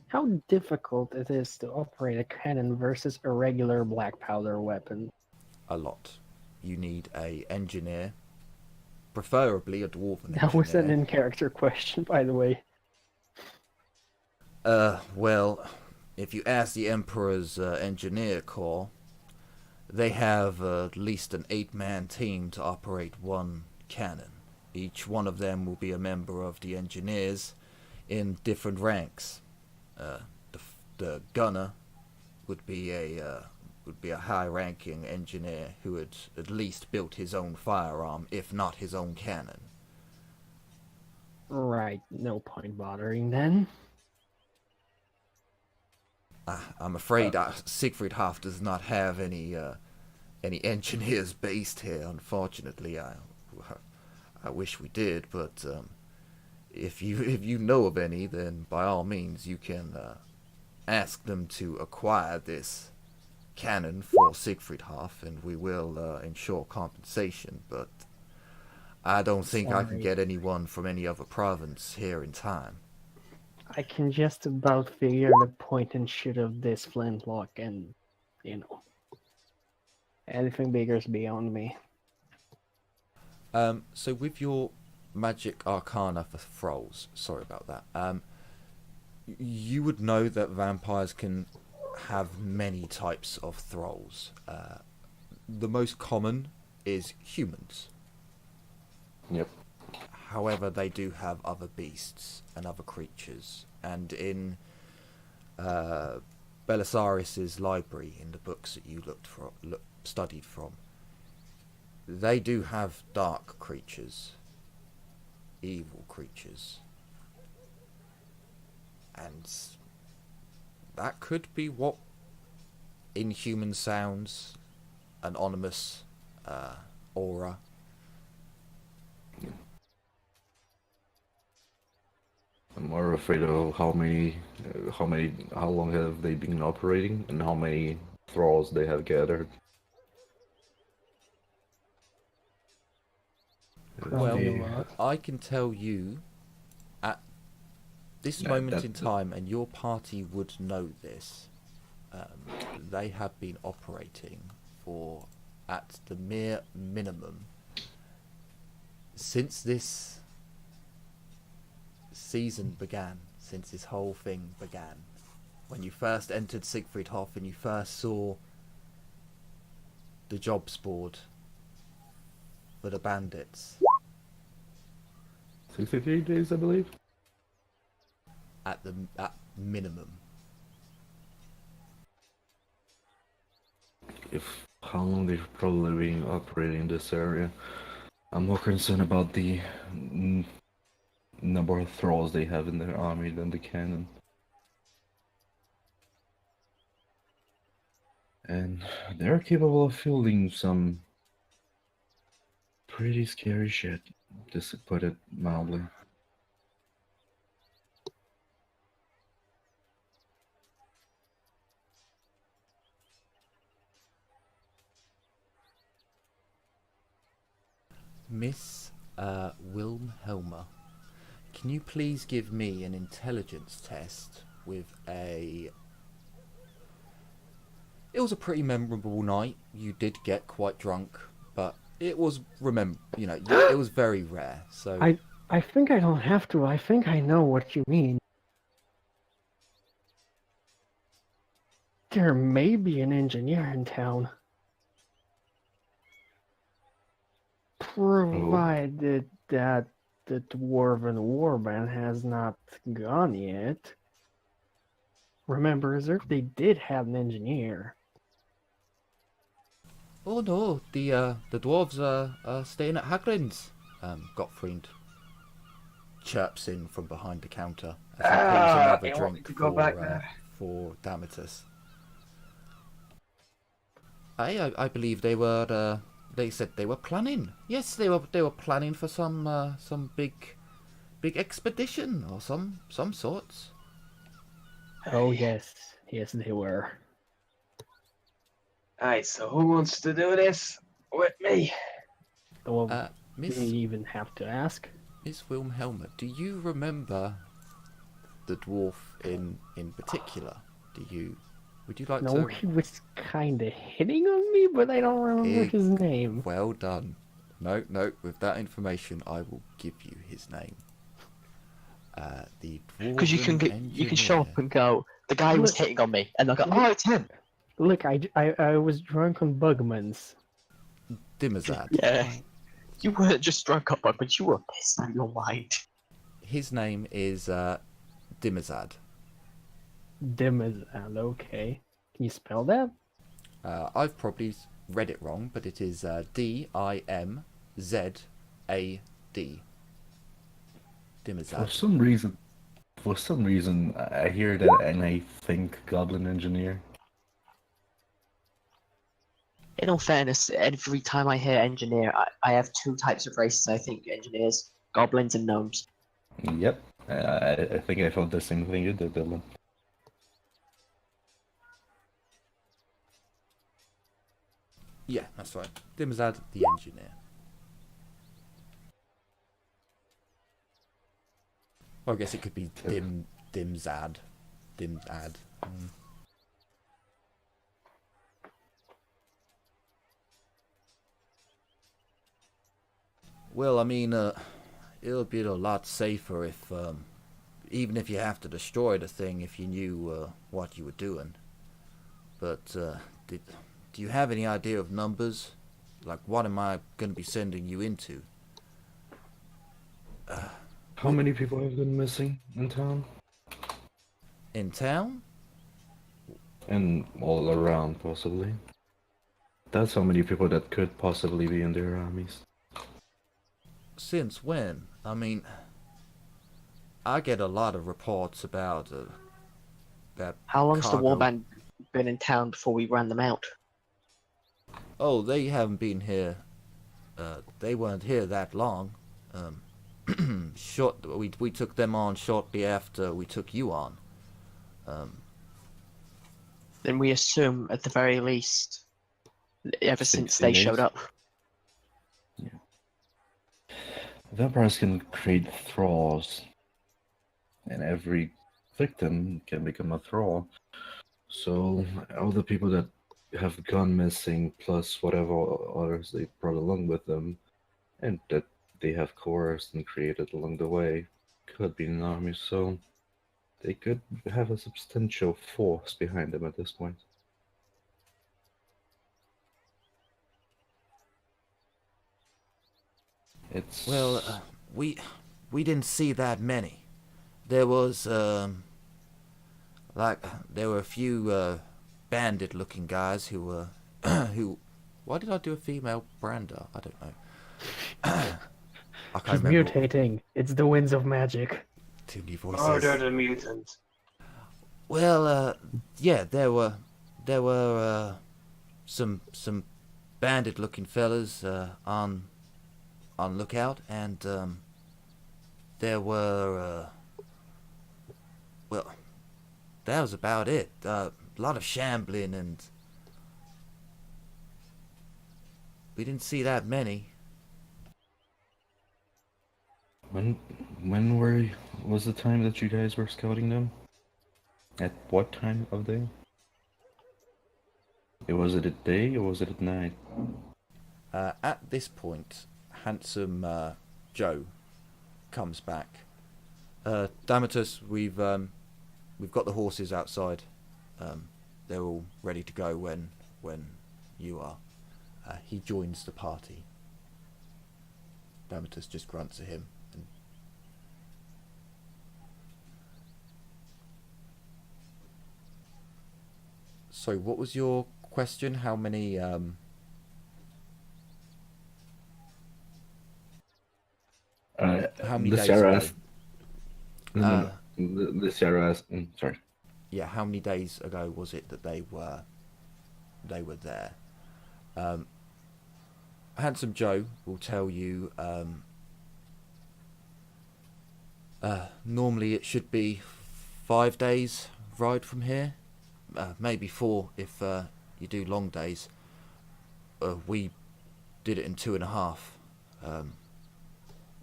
S1: How difficult it is to operate a cannon versus a regular black powder weapon.
S2: A lot. You need a engineer, preferably a dwarven engineer.
S1: That was an in-character question, by the way.
S2: Well, if you ask the Emperor's engineer corps, they have at least an 8-man team to operate one cannon. Each one of them will be a member of the engineers in different ranks. The gunner would be a high-ranking engineer who had at least built his own firearm, if not his own cannon.
S1: Right, no point bothering then.
S2: I'm afraid Siegfriedhof does not have any engineers based here. Unfortunately, I wish we did, but if you know of any, then by all means you can ask them to acquire this cannon for Siegfriedhof, and we will ensure compensation. But I don't think I can get anyone from any other province here in time.
S1: I can just about figure the point and shoot of this flintlock, and, anything bigger is beyond me.
S2: So with your magic arcana for thralls, sorry about that, you would know that vampires can have many types of thralls. The most common is humans.
S3: Yep.
S2: However, they do have other beasts and other creatures. And in Belisarius's library, in the books that you studied from, they do have dark creatures, evil creatures. And that could be what inhuman sounds, an ominous aura.
S3: I'm more afraid of how long have they been operating, and how many thralls they have gathered.
S1: Probably a lot.
S2: I can tell you at this moment in time, and your party would know this, they have been operating for, at the mere minimum, since this season began, since this whole thing began. When you first entered Siegfriedhof and you first saw the jobs board for the bandits.
S3: 63 days, I believe.
S2: At minimum.
S3: How long they've probably been operating in this area. I'm more concerned about the number of thralls they have in their army than the cannon. And they're capable of fielding some pretty scary shit, just to put it mildly.
S2: Miss Wilhelma, can you please give me an intelligence test with a... It was a pretty memorable night. You did get quite drunk, but it was it was very rare. So
S1: I think I don't have to. I think I know what you mean. There may be an engineer in town. Provided that the dwarven warband has not gone yet. Remember, Reserve, they did have an engineer.
S2: Oh no, the dwarves are staying at Hagrid's. Gottfried chirps in from behind the counter as he pours another
S6: you want me
S2: drink
S6: to go back there?
S2: for Damatus. I believe they were. They said they were planning. Yes, they were planning for some big expedition or some sorts.
S1: Oh yes, yes they were.
S6: Aye, so who wants to do this with me?
S1: Well, you
S2: Miss
S1: even have to ask.
S2: Wilhelma, do you remember the dwarf in particular? Would you like
S1: No,
S2: to?
S1: he was kind of hitting on me, but I don't remember
S2: It-
S1: his name.
S2: Well done. No, with that information, I will give you his name. The
S4: Because you can
S2: dwarven
S4: you can show up
S2: engineer.
S4: and go, the guy was
S1: Look.
S4: hitting on me, and they'll go, oh, it's him.
S1: Look, I was drunk on Bugman's.
S2: Dimazad.
S4: Yeah. You weren't just drunk up, but you were pissed out of your mind.
S2: His name is Dimazad.
S1: Dimazad, okay. Can you spell that?
S2: I've probably read it wrong, but it is Dimzad. Dimazad.
S3: For some reason, I hear that and I think Goblin Engineer.
S4: In all fairness, every time I hear engineer, I have two types of races I think engineers: goblins and gnomes.
S3: Yep, I think I thought the same thing you did, Dylan.
S2: Yeah, that's right. Dimazad, the engineer. Well, I guess it could be Dimzad. Dimzad. Well, I mean, it'll be a lot safer if, even if you have to destroy the thing, if you knew what you were doing. But do you have any idea of numbers? Like, what am I going to be sending you into?
S3: How many people have been missing in town?
S2: In town?
S3: And all around, possibly. That's how many people that could possibly be in their armies.
S2: Since when? I mean, I get a lot of reports about that.
S4: How long's the
S2: cargo.
S4: warband been in town before we ran them out?
S2: Oh, they haven't been here. They weren't here that long. We took them on shortly after we took you on.
S4: Then we assume, at the very least, ever since
S3: 60
S4: they
S3: days.
S4: showed up.
S3: Vampires can create thralls, and every victim can become a thrall. So all the people that have gone missing, plus whatever others they brought along with them, and that they have coerced and created along the way, could be an army. So they could have a substantial force behind them at this point. It's
S2: Well, we didn't see that many. There was there were a few bandit-looking guys who were who. Why did I do a female Branda? I don't know. I can't
S1: She's
S2: remember.
S1: mutating. It's the winds of magic.
S2: Too many voices.
S6: Oh, they're the mutants.
S2: Well, yeah, there were some bandit-looking fellas on lookout, and there were well, that was about it. A lot of shambling, and we didn't see that many.
S3: when was the time that you guys were scouting them? At what time of day? Was it at day or was it at night?
S2: At this point, handsome Joe comes back. Damatus, we've got the horses outside. They're all ready to go when you are. He joins the party. Damatus just grunts at him. And so, what was your question? How many? How many
S3: the
S2: days
S3: Sarah
S2: ago?
S3: asked. No. The Sarah asked. Sorry.
S2: Yeah, how many days ago was it that they were there? Handsome Joe will tell you. Normally it should be 5 days ride from here, maybe 4 if you do long days. We did it in 2.5.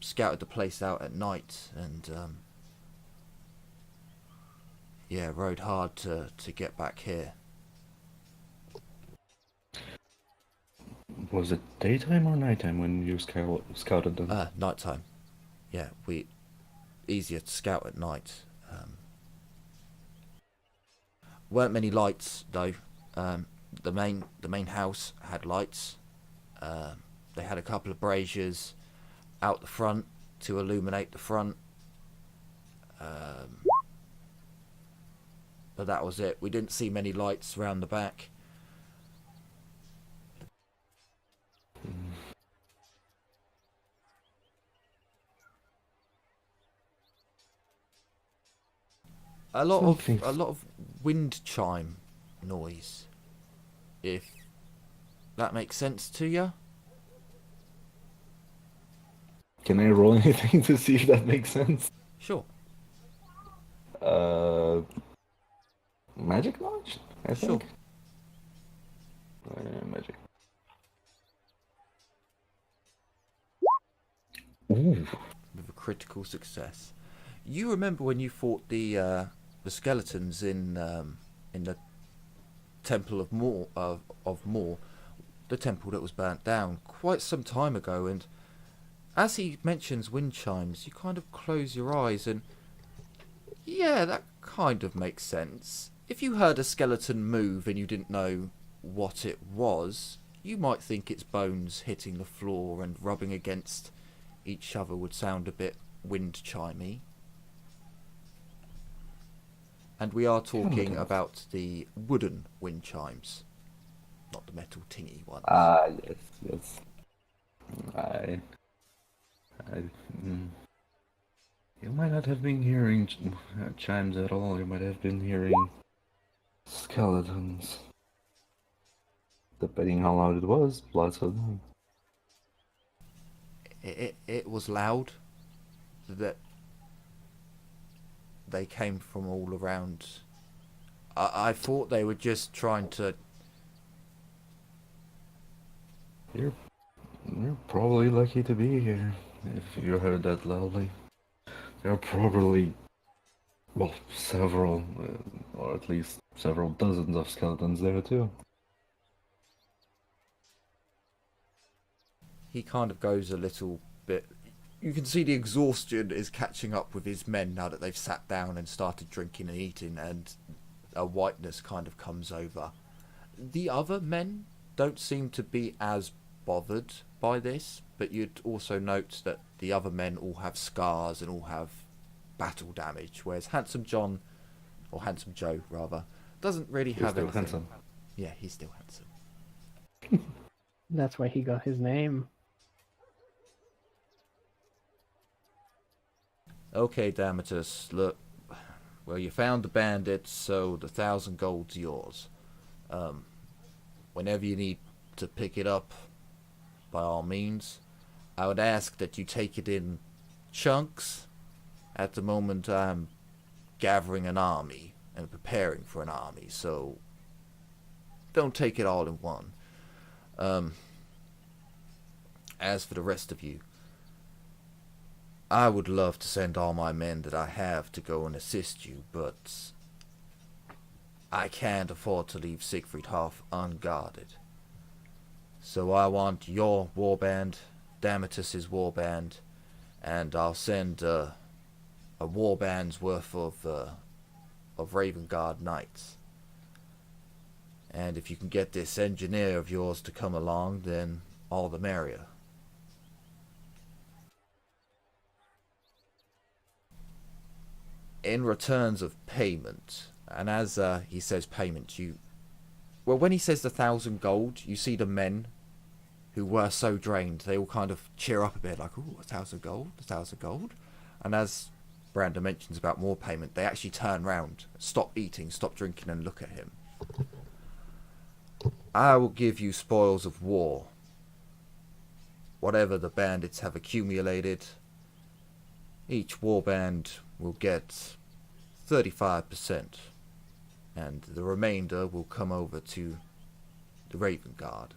S2: Scouted the place out at night and yeah, rode hard to get back here.
S3: Was it daytime or nighttime when you scouted them?
S2: Nighttime. Yeah, easier to scout at night. Weren't many lights though. The main house had lights. They had a couple of braziers out the front to illuminate the front. But that was it. We didn't see many lights around the back. A lot of wind chime noise. If that makes sense to you.
S3: Can I roll anything to see if that makes sense?
S2: Sure.
S3: Magic knowledge, I
S2: Sure.
S3: think. Magic. Ooh.
S2: With a critical success. You remember when you fought the skeletons in the Temple of Mor, the temple that was burnt down quite some time ago, and as he mentions wind chimes, you kind of close your eyes and yeah, that kind of makes sense. If you heard a skeleton move and you didn't know what it was, you might think its bones hitting the floor and rubbing against each other would sound a bit wind chimey. And we are talking about the wooden wind chimes, not the metal tingy ones.
S3: Yes. You might not have been hearing chimes at all. You might have been hearing skeletons. Depending how loud it was, lots of them.
S2: It was loud. That they came from all around. I thought they were just trying to.
S3: You're probably lucky to be here if you heard that loudly. There are probably, well, several, or at least several dozens of skeletons there too.
S2: He kind of goes a little bit. You can see the exhaustion is catching up with his men now that they've sat down and started drinking and eating, and a whiteness kind of comes over. The other men don't seem to be as bothered by this, but you'd also note that the other men all have scars and all have battle damage, whereas Handsome John, or Handsome Joe rather, doesn't really have
S3: still
S2: anything.
S3: handsome.
S2: Yeah, he's still handsome.
S1: That's why he got his name.
S2: Okay, Damatus, look. Well, you found the bandits, so the 1,000 gold's yours. Whenever you need to pick it up, by all means, I would ask that you take it in chunks. At the moment, I'm gathering an army and preparing for an army, so don't take it all in one. As for the rest of you, I would love to send all my men that I have to go and assist you, but I can't afford to leave Siegfried Hof unguarded. So I want your warband, Damatus's warband, and I'll send a warband's worth of Raven Guard knights. And if you can get this engineer of yours to come along, then all the merrier. in returns of payment, and as he says payment, when he says 1,000 gold, you see the men who were so drained, they all kind of cheer up a bit, like, ooh, 1,000 gold, 1,000 gold. And as Brandon mentions about more payment, they actually turn round, stop eating, stop drinking, and look at him. I will give you spoils of war. Whatever the bandits have accumulated, each warband will get 35%, and the remainder will come over to the Raven Guard.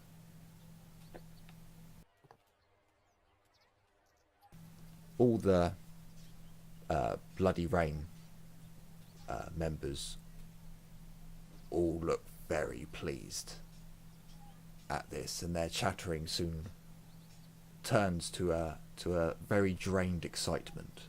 S2: All the Bloody Rain members all look very pleased at this, and their chattering soon turns to a very drained excitement.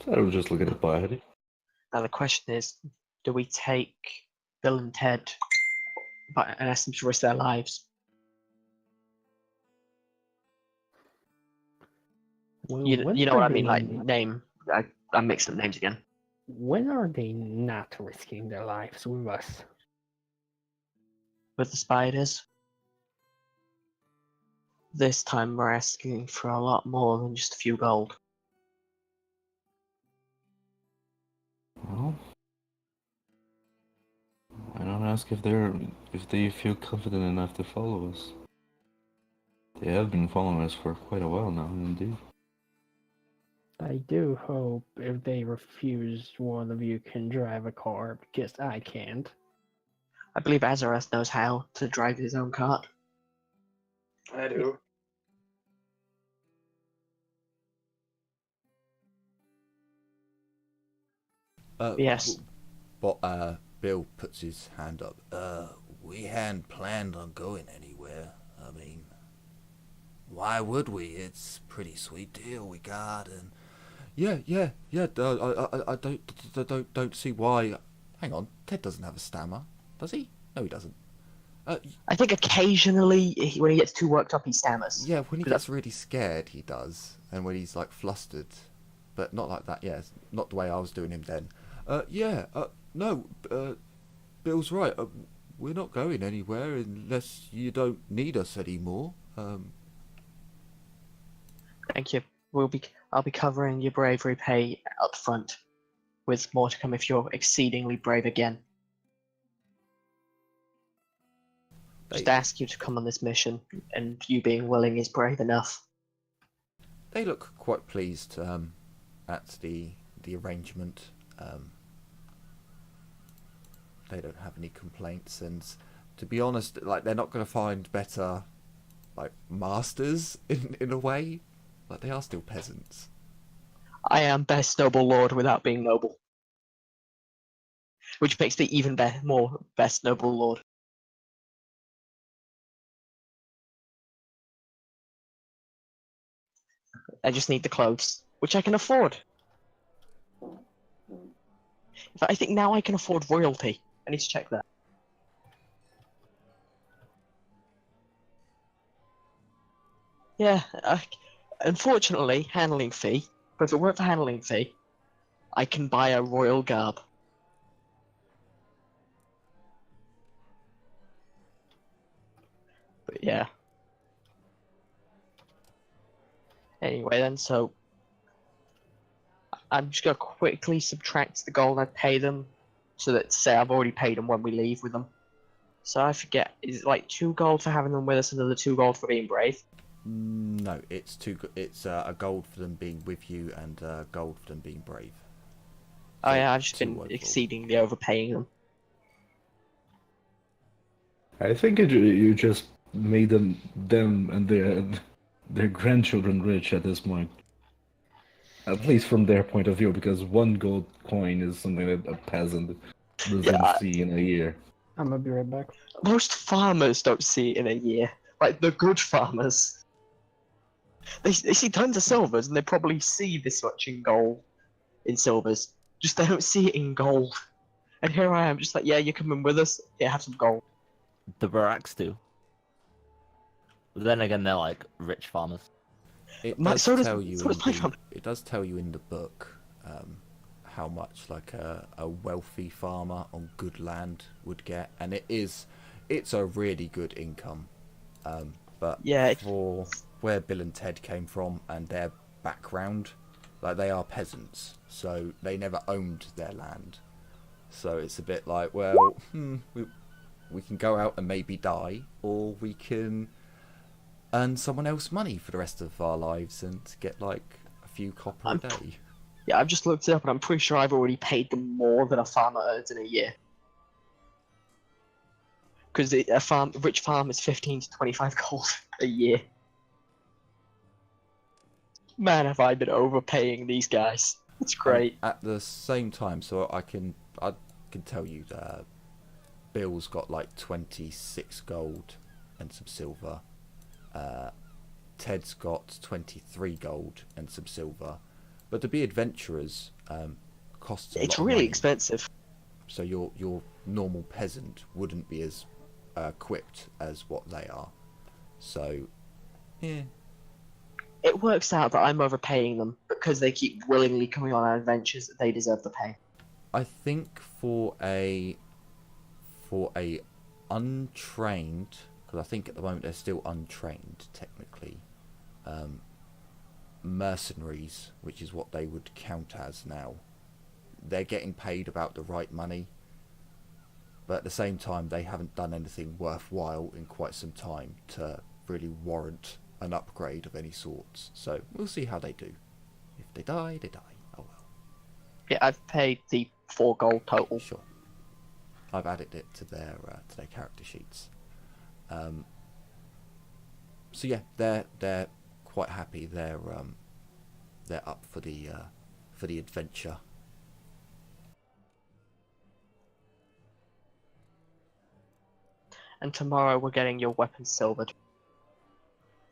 S3: So I was just looking at the party.
S4: Now the question is, do we take Bill and Ted and ask them to risk their lives? You know what I mean? Like name. I'm mixing up names again.
S1: When are they not risking their lives with us?
S4: With the spiders. This time we're asking for a lot more than just a few gold.
S3: Well, why not ask if they feel confident enough to follow us? They have been following us for quite a while now, indeed.
S1: I do hope if they refuse, one of you can drive a car, because I can't.
S4: I believe Azarath knows how to drive his own cart.
S6: I do.
S4: Yes.
S2: But Bill puts his hand up. We hadn't planned on going anywhere. I mean, why would we? It's a pretty sweet deal we got, and yeah. I don't see why. Hang on, Ted doesn't have a stammer, does he? No, he doesn't.
S4: I think occasionally, when he gets too worked up, he stammers.
S2: Yeah, when he gets really scared, he does, and when he's like flustered, but not like that. Yeah, it's not the way I was doing him then. No, Bill's right. We're not going anywhere unless you don't need us anymore.
S4: Thank you. I'll be covering your bravery pay up front, with more to come if you're exceedingly brave again. Just ask you to come on this mission, and you being willing is brave enough.
S2: They look quite pleased at the arrangement. They don't have any complaints, and to be honest, like, they're not going to find better, like, masters in a way. Like, they are still peasants.
S4: I am best noble lord without being noble, which makes me even more best noble lord. I just need the clothes, which I can afford. In fact, I think now I can afford royalty. I need to check that. Yeah, unfortunately, handling fee. But if it weren't for handling fee, I can buy a royal garb. But yeah. Anyway then, so I'm just gonna quickly subtract the gold I pay them, so that say I've already paid them when we leave with them. So I forget, is it like 2 gold for having them with us and another 2 gold for being brave?
S2: No, it's a gold for them being with you and gold for them being brave.
S4: Oh
S2: So
S4: yeah, I've just
S2: 2
S4: been
S2: overall.
S4: exceedingly overpaying them.
S3: I think you just made them and their grandchildren rich at this point. At least from their point of view, because 1 gold coin is something that a peasant doesn't see in a year.
S1: I'm gonna be right back.
S4: Most farmers don't see it in a year. Like, the good farmers. They see tons of silvers, and they probably see this much in gold, in silvers. Just they don't see it in gold. And here I am, just like, yeah, you're coming with us. Yeah, have some gold.
S5: The barracks do. But then again, they're like rich farmers.
S2: It
S4: My-
S2: does
S4: so does-
S2: tell you
S4: so does
S2: in
S4: my
S2: the,
S4: family.
S2: it does tell you in the book how much like a wealthy farmer on good land would get, and it's a really good income. But
S4: Yeah,
S2: for where Bill and Ted came from and their background, like they are peasants, so they never owned their land. So it's a bit like, well, we can go out and maybe die, or we can earn someone else money for the rest of our lives and get like a few copper a day.
S4: Yeah, I've just looked it up, and I'm pretty sure I've already paid them more than a farmer earns in a year. Because a rich farm is 15 to 25 gold a year. Man, have I been overpaying these guys. It's great.
S2: At the same time, so I can tell you that Bill's got like 26 gold and some silver. Ted's got 23 gold and some silver. But to be adventurers costs a lot
S4: It's
S2: of
S4: really
S2: money.
S4: expensive.
S2: So your normal peasant wouldn't be as equipped as what they are. So, yeah.
S4: It works out that I'm overpaying them because they keep willingly coming on our adventures. They deserve the pay.
S2: I think for a untrained, because I think at the moment they're still untrained technically, mercenaries, which is what they would count as now, they're getting paid about the right money, but at the same time they haven't done anything worthwhile in quite some time to really warrant an upgrade of any sorts. So we'll see how they do. If they die, they die. Oh well.
S4: Yeah, I've paid the 4 gold total.
S2: Sure. I've added it to their character sheets. So yeah, they're quite happy. They're up for the adventure.
S4: And tomorrow we're getting your weapons silvered.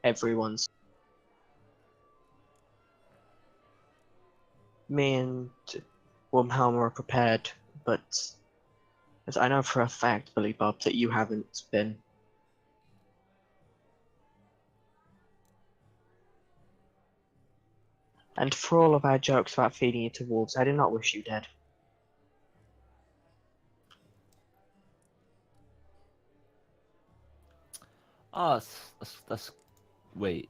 S4: Everyone's. Me and Warhammer are prepared, but as I know for a fact, Billy Bob, that you haven't been. And for all of our jokes about feeding you to wolves, I do not wish you dead.
S5: Oh, that's wait.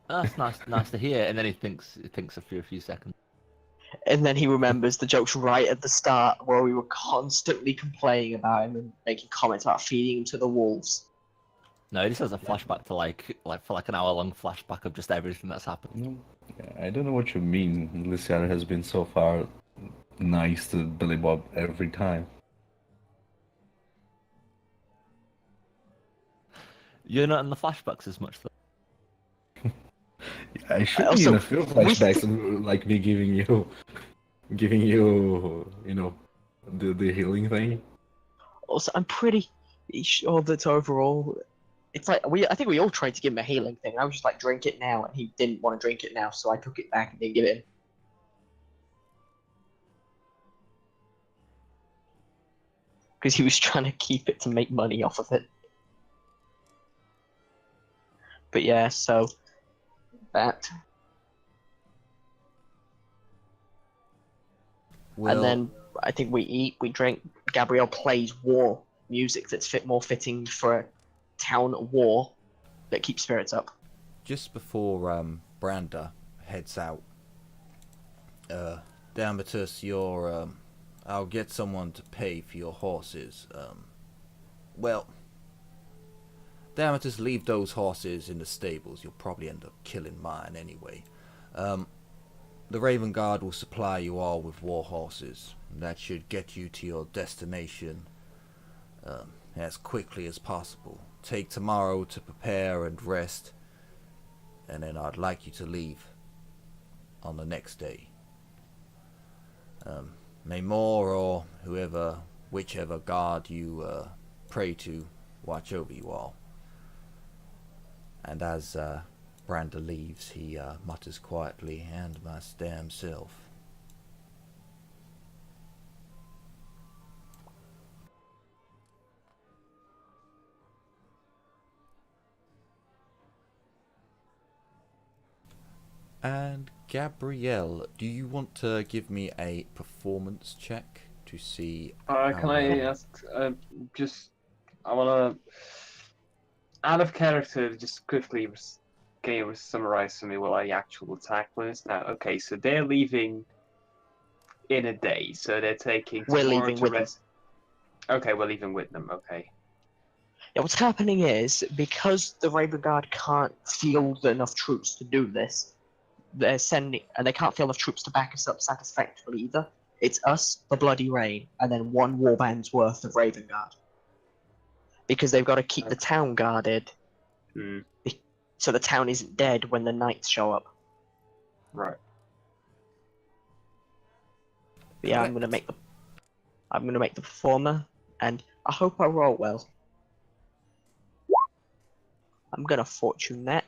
S5: That's nice to hear. And then he thinks for a few seconds.
S4: And then he remembers the jokes right at the start where we were constantly complaining about him and making comments about feeding him to the wolves.
S5: No, he just has a flashback to like an hour-long flashback of just everything that's happened.
S3: No, I don't know what you mean. Luciano has been so far nice to Billy Bob every time.
S5: You're not in the flashbacks as much, though.
S3: I should be
S4: Also,
S3: in a few flashbacks, like me giving you, you know, the healing thing.
S4: Also, I'm pretty sure that overall, it's like I think we all tried to give him a healing thing. I was just like, drink it now, and he didn't want to drink it now, so I took it back and didn't give it him. Because he was trying to keep it to make money off of it. But yeah, so that.
S2: Well,
S4: And then I think we eat, we drink. Gabrielle plays war music that's more fitting for a town war that keeps spirits up.
S2: just before Branda heads out, Damatus, I'll get someone to pay for your horses. Well, Damatus, leave those horses in the stables. You'll probably end up killing mine anyway. The Raven Guard will supply you all with war horses. That should get you to your destination as quickly as possible. Take tomorrow to prepare and rest, and then I'd like you to leave on the next day. May Moore or whichever guard you pray to, watch over you all. And as Branda leaves, he mutters quietly, "And my damn self." And Gabrielle, do you want to give me a performance check to see?
S6: Can I ask? I want to, out of character, just quickly. Can you summarize for me what the actual attack was? Now, okay, so they're leaving in a day, so they're taking
S4: We're
S6: tomorrow
S4: leaving
S6: to
S4: with them.
S6: rest. Okay, we're leaving with them. Okay.
S4: Yeah, what's happening is, because the Raven Guard can't field enough troops to do this, they're sending, and they can't field enough troops to back us up satisfactorily either. It's us, the Bloody Rain, and then one warband's worth of Raven Guard. Because they've got to keep the town guarded,
S6: Hmm.
S4: so the town isn't dead when the knights show up.
S6: Right.
S4: But yeah, I'm gonna make the performer, and I hope I roll well. I'm gonna fortune that.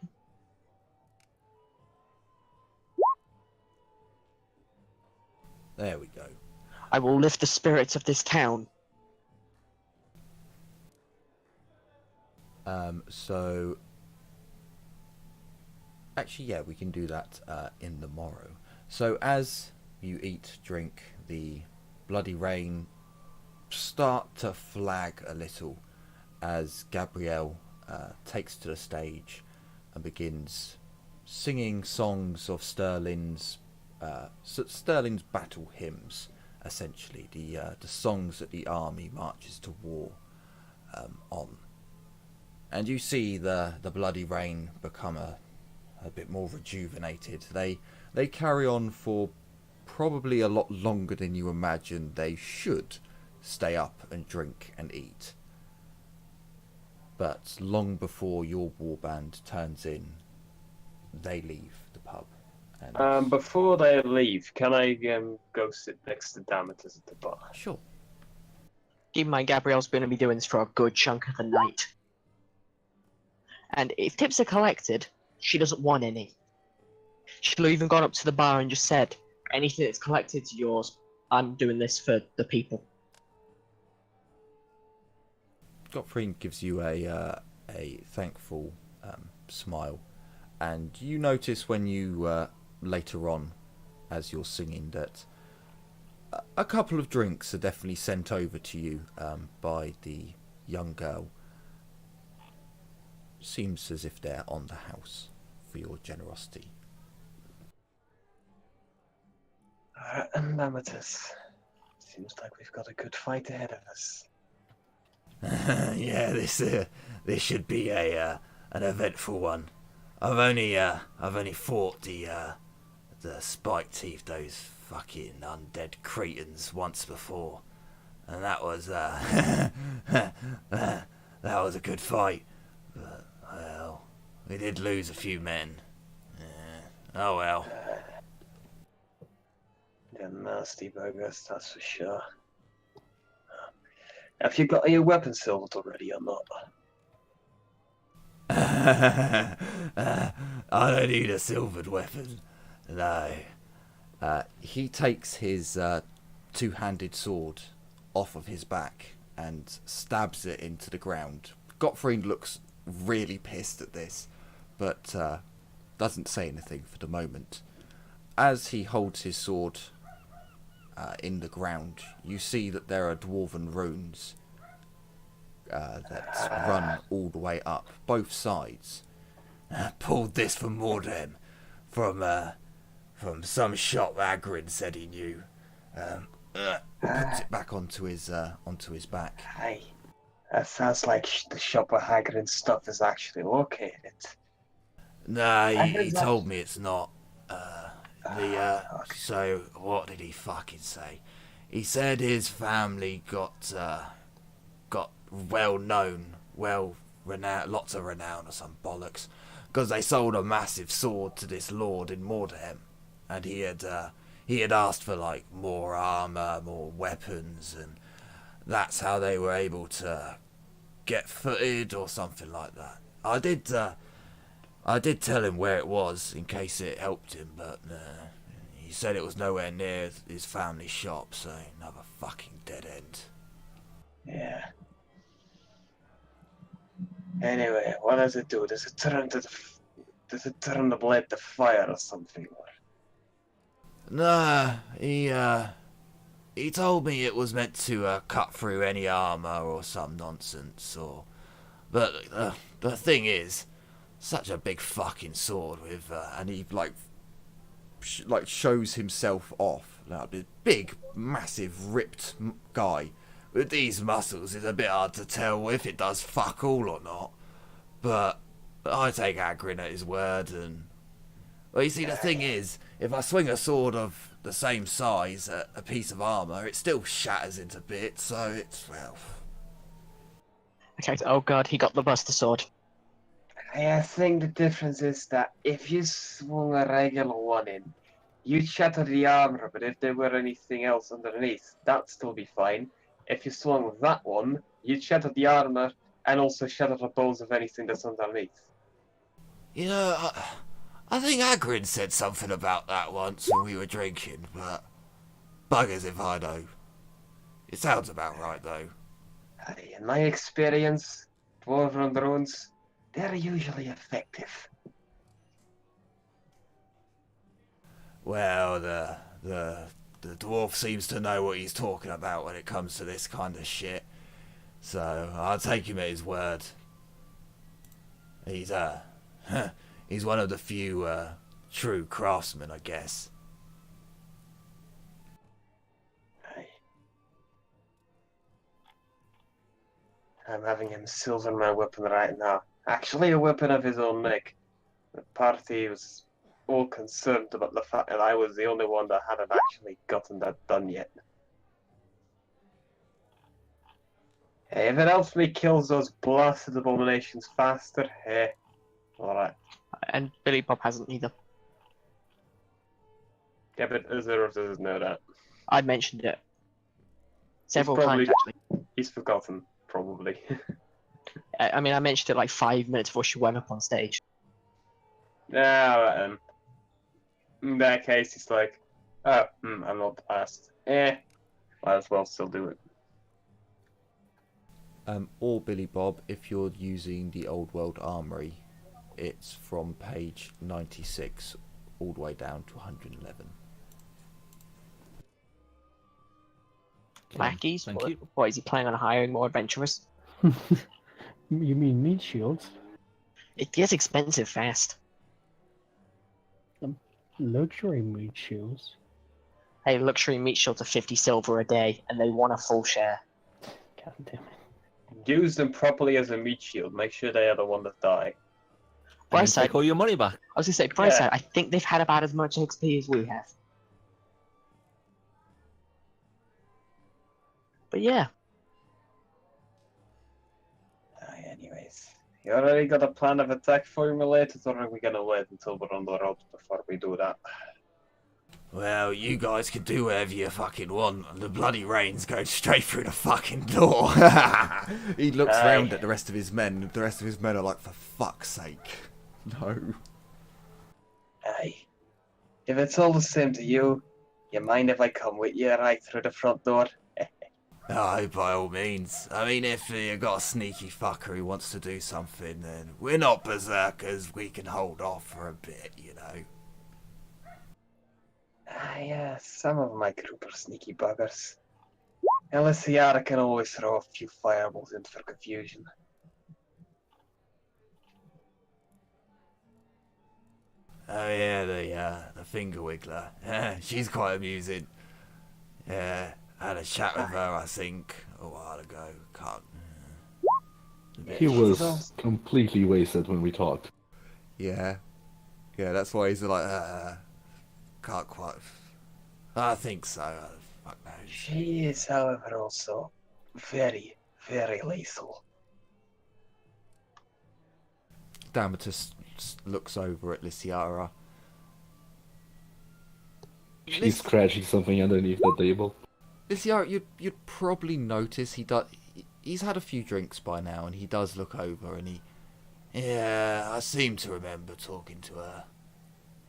S2: There we go.
S4: I will lift the spirits of this town.
S2: So actually, yeah, we can do that in the morrow. So as you eat, drink, the Bloody Rain start to flag a little as Gabrielle takes to the stage and begins singing songs of Sterling's battle hymns, essentially the songs that the army marches to war on. And you see the Bloody Rain become a bit more rejuvenated. They carry on for probably a lot longer than you imagine they should stay up and drink and eat. But long before your warband turns in, they leave the pub. And
S6: Before they leave, can I go sit next to Damatus at the bar?
S2: sure.
S4: Keep in mind, Gabrielle's going to be doing this for a good chunk of the night. And if tips are collected, she doesn't want any. She'll have even gone up to the bar and just said, anything that's collected is yours. I'm doing this for the people.
S2: Gottfried gives you a thankful smile, and you notice when you later on, as you're singing, that a couple of drinks are definitely sent over to you by the young girl. Seems as if they're on the house for your generosity.
S6: Damatus, seems like we've got a good fight ahead of us.
S2: Yeah, this should be an eventful one. I've only fought the spike teeth, those fucking undead cretins, once before, and that was that was a good fight. But well, we did lose a few men. Oh well.
S6: They're nasty buggers, that's for sure. Have you got your weapon silvered already or not?
S2: I don't need a silvered weapon. No. He takes his two-handed sword off of his back and stabs it into the ground. Gottfried looks really pissed at this, but doesn't say anything for the moment. As he holds his sword in the ground, you see that there are dwarven runes that run all the way up, both sides. Pulled this from Mordheim, from some shop Agrin said he knew. Puts it back onto his back.
S6: Hey, that sounds like the shop where Hagrid's stuff is actually located.
S2: Nah, he
S6: heard that.
S2: told me it's not. So what did he fucking say? He said his family got well known, renowned, lots of renown or some bollocks, because they sold a massive sword to this lord in Mordheim, and he had asked for like more armor, more weapons, and that's how they were able to get footed or something like that. I did tell him where it was in case it helped him, but he said it was nowhere near his family shop, so another fucking dead end.
S6: Yeah. Anyway, what does it do? Does it turn to Does it turn the blade to fire or something?
S2: Nah, he told me it was meant to cut through any armor or some nonsense, but the thing is, such a big fucking sword with, and he shows himself off. Like a big, massive, ripped guy with these muscles. It's a bit hard to tell if it does fuck all or not. But I take Agrin at his word, and well, you see, the thing is, if I swing a sword of the same size at a piece of armor, it still shatters into bits. So it's well.
S4: Okay. Oh god, he got the Buster Sword.
S6: I think the difference is that if you swung a regular one in, you'd shatter the armor, but if there were anything else underneath, that'd still be fine. If you swung that one, you'd shatter the armor and also shatter the bones of anything that's underneath.
S2: You know, I think Agrin said something about that once when we were drinking, but buggers if I know. It sounds about right, though.
S6: In my experience, dwarven drones, they're usually effective.
S2: Well, the dwarf seems to know what he's talking about when it comes to this kind of shit. So I'll take him at his word. He's he's one of the few true craftsmen, I guess.
S6: I'm having him silver my weapon right now. Actually, a weapon of his own make. The party was all concerned about the fact that I was the only one that hadn't actually gotten that done yet. Hey, if it helps me kill those blasted abominations faster, hey, alright.
S4: And Billy Bob hasn't either.
S6: Yeah, but Azurov doesn't know that.
S4: I mentioned it several
S6: probably-
S4: times actually.
S6: He's forgotten, probably.
S4: I mean, I mentioned it like 5 minutes before she went up on stage.
S6: Alright then. In that case, he's like, oh, I'm not asked. Might as well still do it.
S2: Or Billy Bob, if you're using the Old World Armory, it's from page 96 all the way down to 111.
S4: Lackeys?
S5: Thank
S4: What,
S5: you.
S4: what is he planning on hiring more adventurers?
S1: You mean meat shields?
S4: It gets expensive fast.
S1: Luxury meat shields?
S4: Hey, luxury meat shields are 50 silver a day, and they want a full share.
S1: God damn it.
S6: Use them properly as a meat shield. Make sure they are the one that die.
S5: And then
S4: Bright side,
S5: take all your money back.
S4: I was gonna say, bright
S6: Yeah.
S4: side, I think they've had about as much XP as we have. But yeah,
S6: Anyways, you already got a plan of attack formulated, or are we gonna wait until we're on the road before we do that?
S2: Well, you guys can do whatever you fucking want, and the bloody rain's going straight through the fucking door. He looks
S6: Aye.
S2: round at the rest of his men, and the rest of his men are like, for fuck's sake. No.
S6: Aye. If it's all the same to you, you mind if I come with you right through the front door?
S2: No, by all means. I mean, if you got a sneaky fucker who wants to do something, then we're not berserkers. We can hold off for a bit, you know.
S6: Yeah, some of my group are sneaky buggers. Elysiara can always throw a few fireballs in for confusion.
S2: Oh yeah, the finger wiggler. She's quite amusing. Yeah, I had a chat with her, I think, a while ago. Can't.
S3: He was completely wasted when we talked.
S2: Yeah, that's why he's like, can't quite. I think so. Fuck knows.
S6: She is, however, also very, very lethal.
S2: Damatus looks over at Lysiara.
S3: She's scratching something underneath the table.
S2: Lysiara, you'd probably notice he's had a few drinks by now, and he does look over, and yeah, I seem to remember talking to her.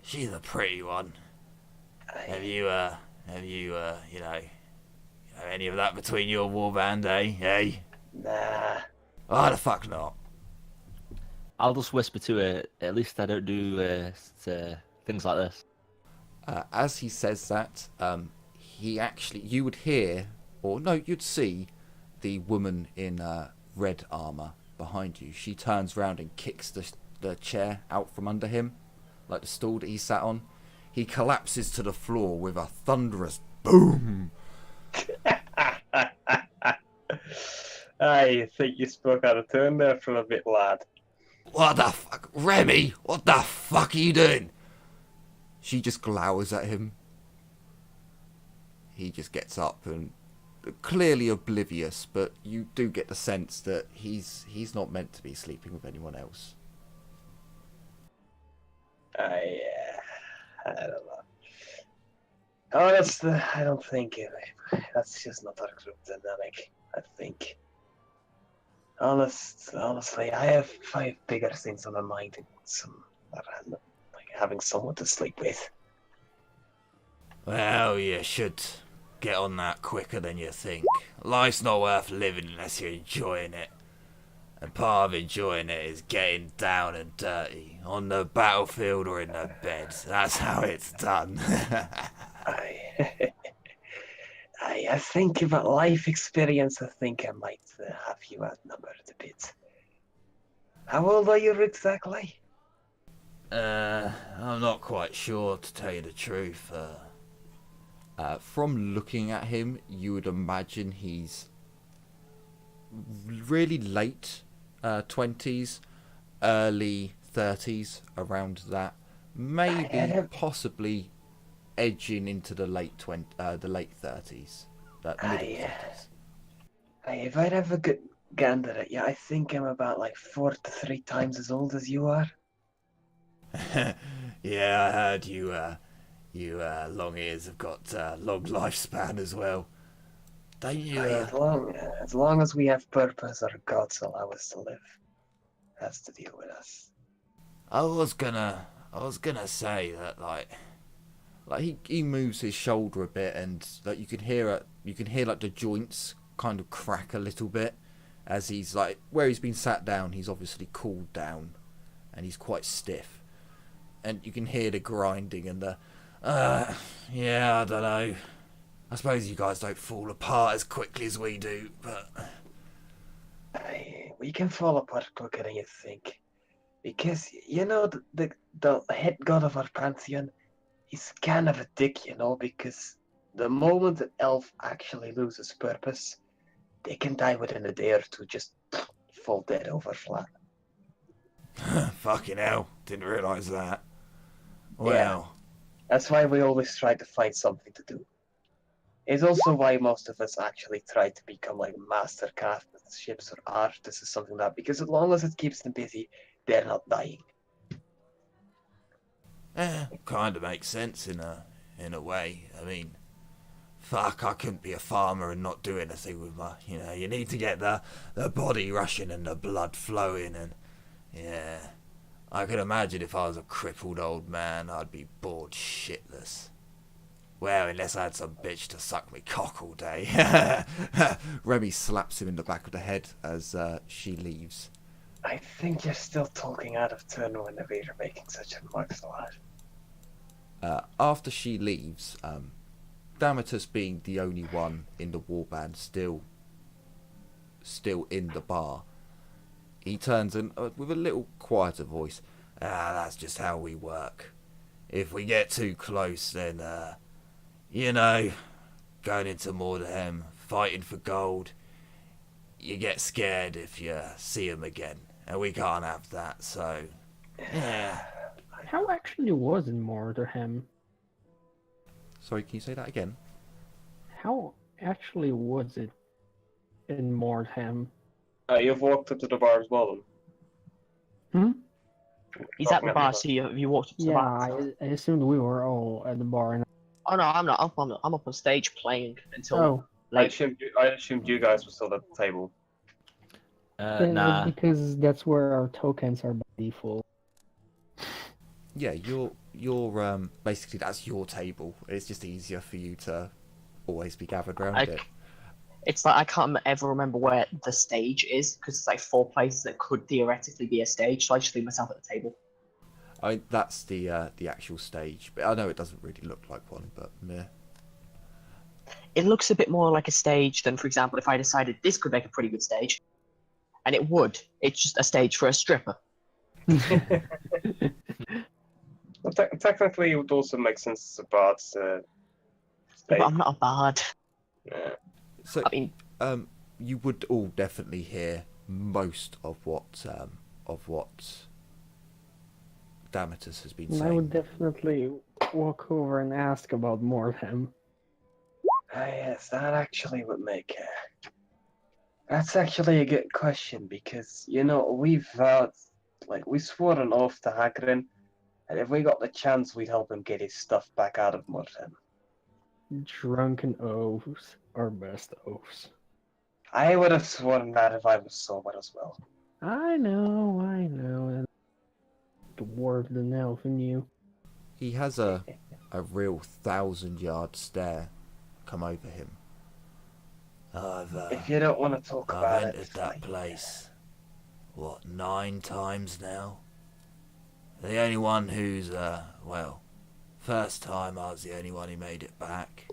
S2: She's a pretty one. Have you any of that between you and Warband, eh? Hey?
S6: Nah.
S2: Why the fuck not?
S5: I'll just whisper to her. At least I don't do things like this.
S2: As he says that, you would hear, or no, you'd see the woman in red armor behind you. She turns round and kicks the chair out from under him, like the stool that he sat on. He collapses to the floor with a thunderous boom.
S6: I think you spoke out of turn there for a bit, lad.
S2: What the fuck? Remy, what the fuck are you doing? She just glowers at him. He just gets up and clearly oblivious, but you do get the sense that he's not meant to be sleeping with anyone else.
S6: I don't know. Honestly, I don't think that's just not our group dynamic. I think. Honestly, I have 5 bigger things on my mind than some random, like having someone to sleep with.
S2: Well, you should get on that quicker than you think. Life's not worth living unless you're enjoying it. And part of enjoying it is getting down and dirty, on the battlefield or in the bed. That's how it's done.
S6: I think about life experience. I think I might have you outnumbered a bit. How old are you exactly?
S2: I'm not quite sure, to tell you the truth. From looking at him, you would imagine he's really late 20s, early 30s, around that. Maybe, possibly edging into the late 30s, middle 30s.
S6: If I'd have a good gander at you, I think I'm about like 4 to 3 times as old as you are.
S2: Yeah, I heard you long ears have got long lifespan as well. Don't you?
S6: As long as we have purpose, our gods allow us to live. That's the deal with us.
S2: I was gonna say that like he moves his shoulder a bit, and like you can hear like the joints kind of crack a little bit as he's like, where he's been sat down, he's obviously cooled down and he's quite stiff, and you can hear the grinding and the yeah, I don't know. I suppose you guys don't fall apart as quickly as we do, but
S6: We can fall apart quicker than you think. Because, you know, the head god of our pantheon, he's kind of a dick, you know, because the moment an elf actually loses purpose, they can die within a day or two, just fall dead over flat.
S2: fucking hell, didn't realise that. Well,
S6: Yeah. That's why we always try to find something to do. It's also why most of us actually try to become like master craftsmanships or artists or something like that, because as long as it keeps them busy, they're not dying.
S2: kind of makes sense in a way. I mean, fuck, I couldn't be a farmer and not do anything with my, you need to get the body rushing and the blood flowing, and yeah, I can imagine if I was a crippled old man, I'd be bored shitless. Well, unless I had some bitch to suck me cock all day. Remy slaps him in the back of the head as she leaves.
S6: I think you're still talking out of turn whenever you're making such remarks, lad.
S2: After she leaves, Damatus, being the only one in the warband still in the bar, he turns and with a little quieter voice, that's just how we work. If we get too close, then going into Mordheim, fighting for gold, you get scared if you see him again, and we can't have that, so yeah.
S1: How actually was in Mordheim?
S2: Sorry, can you say that again?
S1: How actually was it in Mordheim?
S6: You've walked up to the bar as well,
S1: Hmm?
S4: He's at the bar, so you walked up to the
S1: Yeah,
S4: bar.
S1: I assumed we were all at the bar. And...
S4: Oh no, I'm not. I'm up on stage playing until
S1: Oh,
S6: I
S4: late.
S6: assumed you guys were still at the table.
S1: then
S5: Nah.
S1: because that's where our tokens are by default.
S2: Yeah, you're basically that's your table. It's just easier for you to always be gathered around it.
S4: It's like I can't ever remember where the stage is because it's like 4 places that could theoretically be a stage. So I just leave myself at the table.
S2: That's the actual stage, but I know it doesn't really look like one, but meh.
S4: It looks a bit more like a stage than, for example, if I decided this could make a pretty good stage, and it would. It's just a stage for a stripper.
S6: Well, technically, it would also make sense about
S4: But I'm not a bard.
S6: Yeah.
S2: So,
S4: I mean,
S2: you would all definitely hear most of what Damatus has been
S1: I
S2: saying.
S1: would definitely walk over and ask about Mordheim.
S6: Yes, that actually would make. That's actually a good question because we've vowed, we swore an oath to Hagrid, and if we got the chance, we'd help him get his stuff back out of Mordheim.
S1: Drunken oaths are best oaths.
S6: I would have sworn that if I was sober as well.
S1: I know. The dwarf, the elf in you.
S2: He has a real 1,000-yard stare come over him.
S6: If you don't want to talk about
S7: I've
S6: it,
S7: entered
S6: it's
S7: that
S6: fine.
S7: place, 9 times now? The only one who's, first time I was the only one who made it back.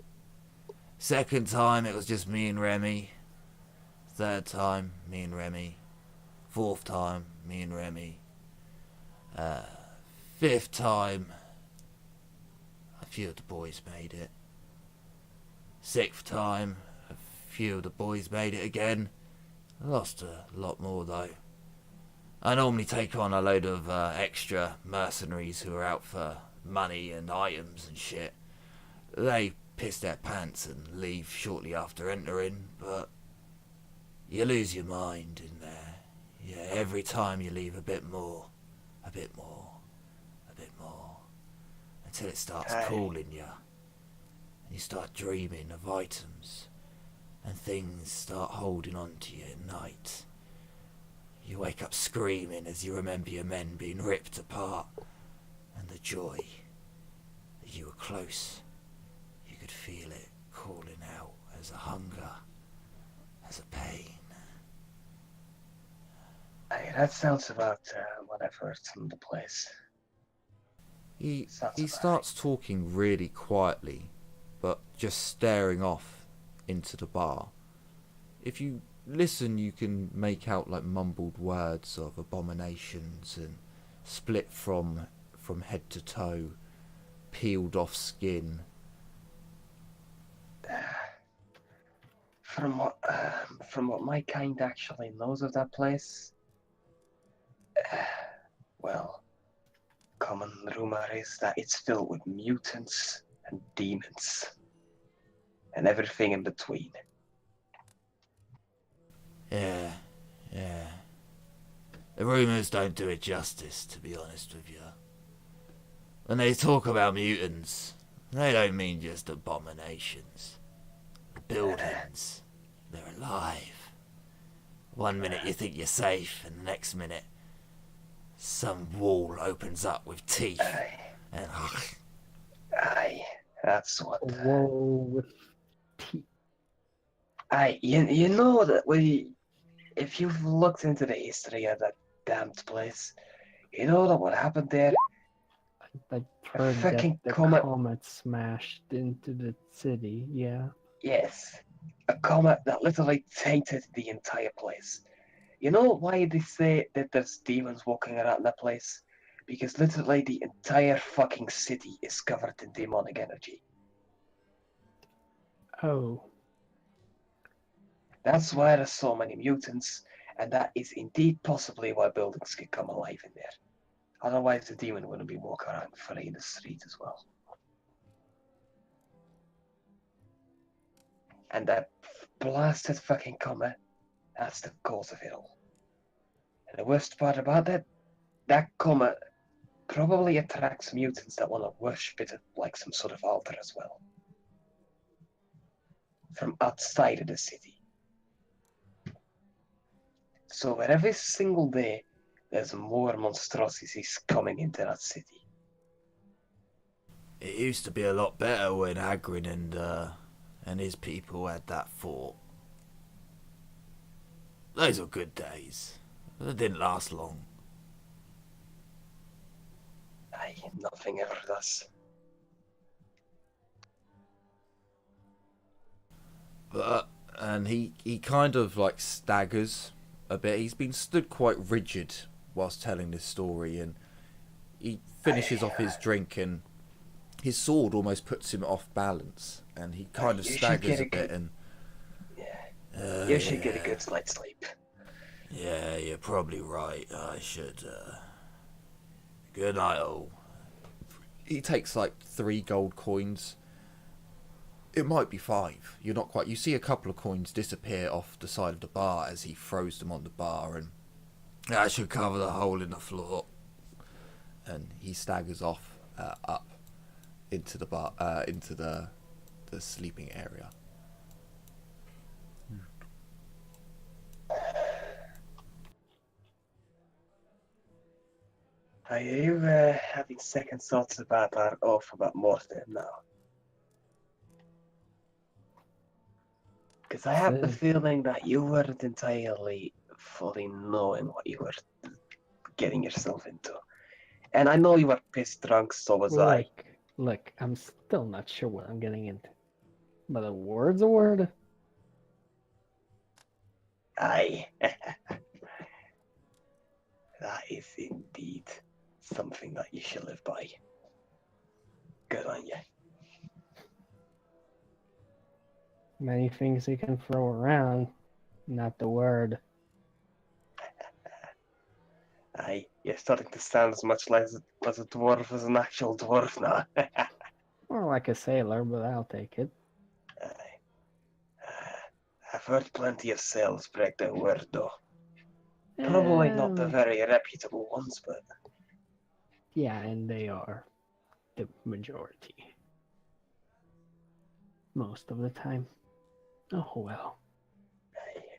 S7: Second time it was just me and Remy. Third time, me and Remy. Fourth time, me and Remy. Fifth time, a few of the boys made it. Sixth time, a few of the boys made it again. I lost a lot more though. I normally take on a load of extra mercenaries who are out for money and items and shit. They piss their pants and leave shortly after entering, but you lose your mind in there. Yeah, every time you leave a bit more, a bit more, a bit more, until it starts calling you. And you start dreaming of items, and things start holding on to you at night. You wake up screaming as you remember your men being ripped apart, and the joy that you were close. You could feel it calling out as a hunger, as a pain.
S6: That sounds about what I've heard from the place.
S2: He
S6: Sounds
S2: starts talking really quietly, but just staring off into the bar. If you listen, you can make out like mumbled words of abominations and split from head to toe, peeled off skin.
S6: From what my kind actually knows of that place, well, common rumor is that it's filled with mutants and demons and everything in between.
S7: Yeah. The rumours don't do it justice, to be honest with you. When they talk about mutants, they don't mean just abominations. The buildings, they're alive. One minute you think you're safe, and the next minute, some wall opens up with teeth, and
S6: Aye, that's what.
S1: Whoa, with teeth.
S6: You know that if you've looked into the history of that damned place, you know that what happened there.
S1: I heard that
S6: fucking
S1: the
S6: comet.
S1: comet smashed into the city, yeah.
S6: Yes, a comet that literally tainted the entire place. You know why they say that there's demons walking around that place? Because literally the entire fucking city is covered in demonic energy.
S1: Oh.
S6: That's why there's so many mutants, and that is indeed possibly why buildings can come alive in there. Otherwise the demon wouldn't be walking around free in the street as well. And that blasted fucking comet, that's the cause of it all. And the worst part about that comet probably attracts mutants that want to worship it at like some sort of altar as well. From outside of the city. So every single day, there's more monstrosities coming into that city.
S7: it used to be a lot better when Hagrid and his people had that fort. those were good days. They didn't last long.
S6: Aye, nothing ever does.
S2: And he kind of like staggers a bit. He's been stood quite rigid whilst telling this story, and he finishes off his drink, and his sword almost puts him off balance, and he kind of staggers a bit. And
S6: You should get a good night's sleep.
S7: Yeah, you're probably right. I should. Good night, all.
S2: He takes like 3 gold coins. It might be 5. You're not quite. You see a couple of coins disappear off the side of the bar as he throws them on the bar, and
S7: That should cover the hole in the floor.
S2: and he staggers off up into the bar, into the sleeping area.
S6: Are you having second thoughts about our oath about Mordheim now? Because I have the feeling that you weren't entirely fully knowing what you were getting yourself into. And I know you were pissed drunk, so was I.
S1: Look, I'm still not sure what I'm getting into. But a word's a word.
S6: Aye. That is indeed something that you should live by. Good on you.
S1: Many things you can throw around, not the word.
S6: Aye, you're starting to sound as much like as a dwarf as an actual dwarf now.
S1: More like a sailor, but I'll take it.
S6: Aye. I've heard plenty of sailors break their word, though. Probably not the very reputable ones, but...
S1: Yeah, and they are the majority. Most of the time. Oh well.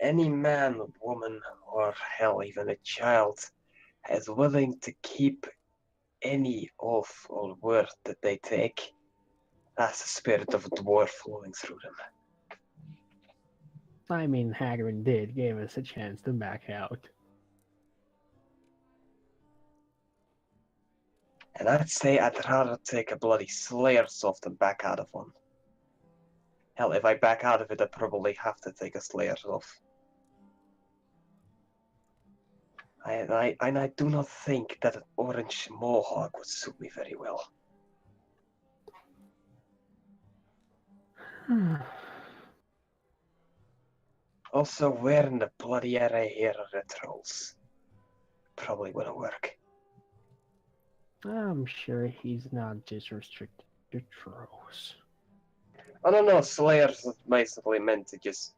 S6: Any man, woman, or hell, even a child is willing to keep any oath or word that they take. That's the spirit of a dwarf flowing through them.
S1: I mean, Hagrid gave us a chance to back out.
S6: And I'd say I'd rather take a bloody Slayer's oath than back out of one. Hell, if I back out of it, I'd probably have to take a Slayer's oath. And I do not think that an orange mohawk would suit me very well. Also, where in the bloody area here are the trolls? Probably wouldn't work.
S1: I'm sure he's not just restricted to trolls.
S6: I don't know, Slayers is basically meant to just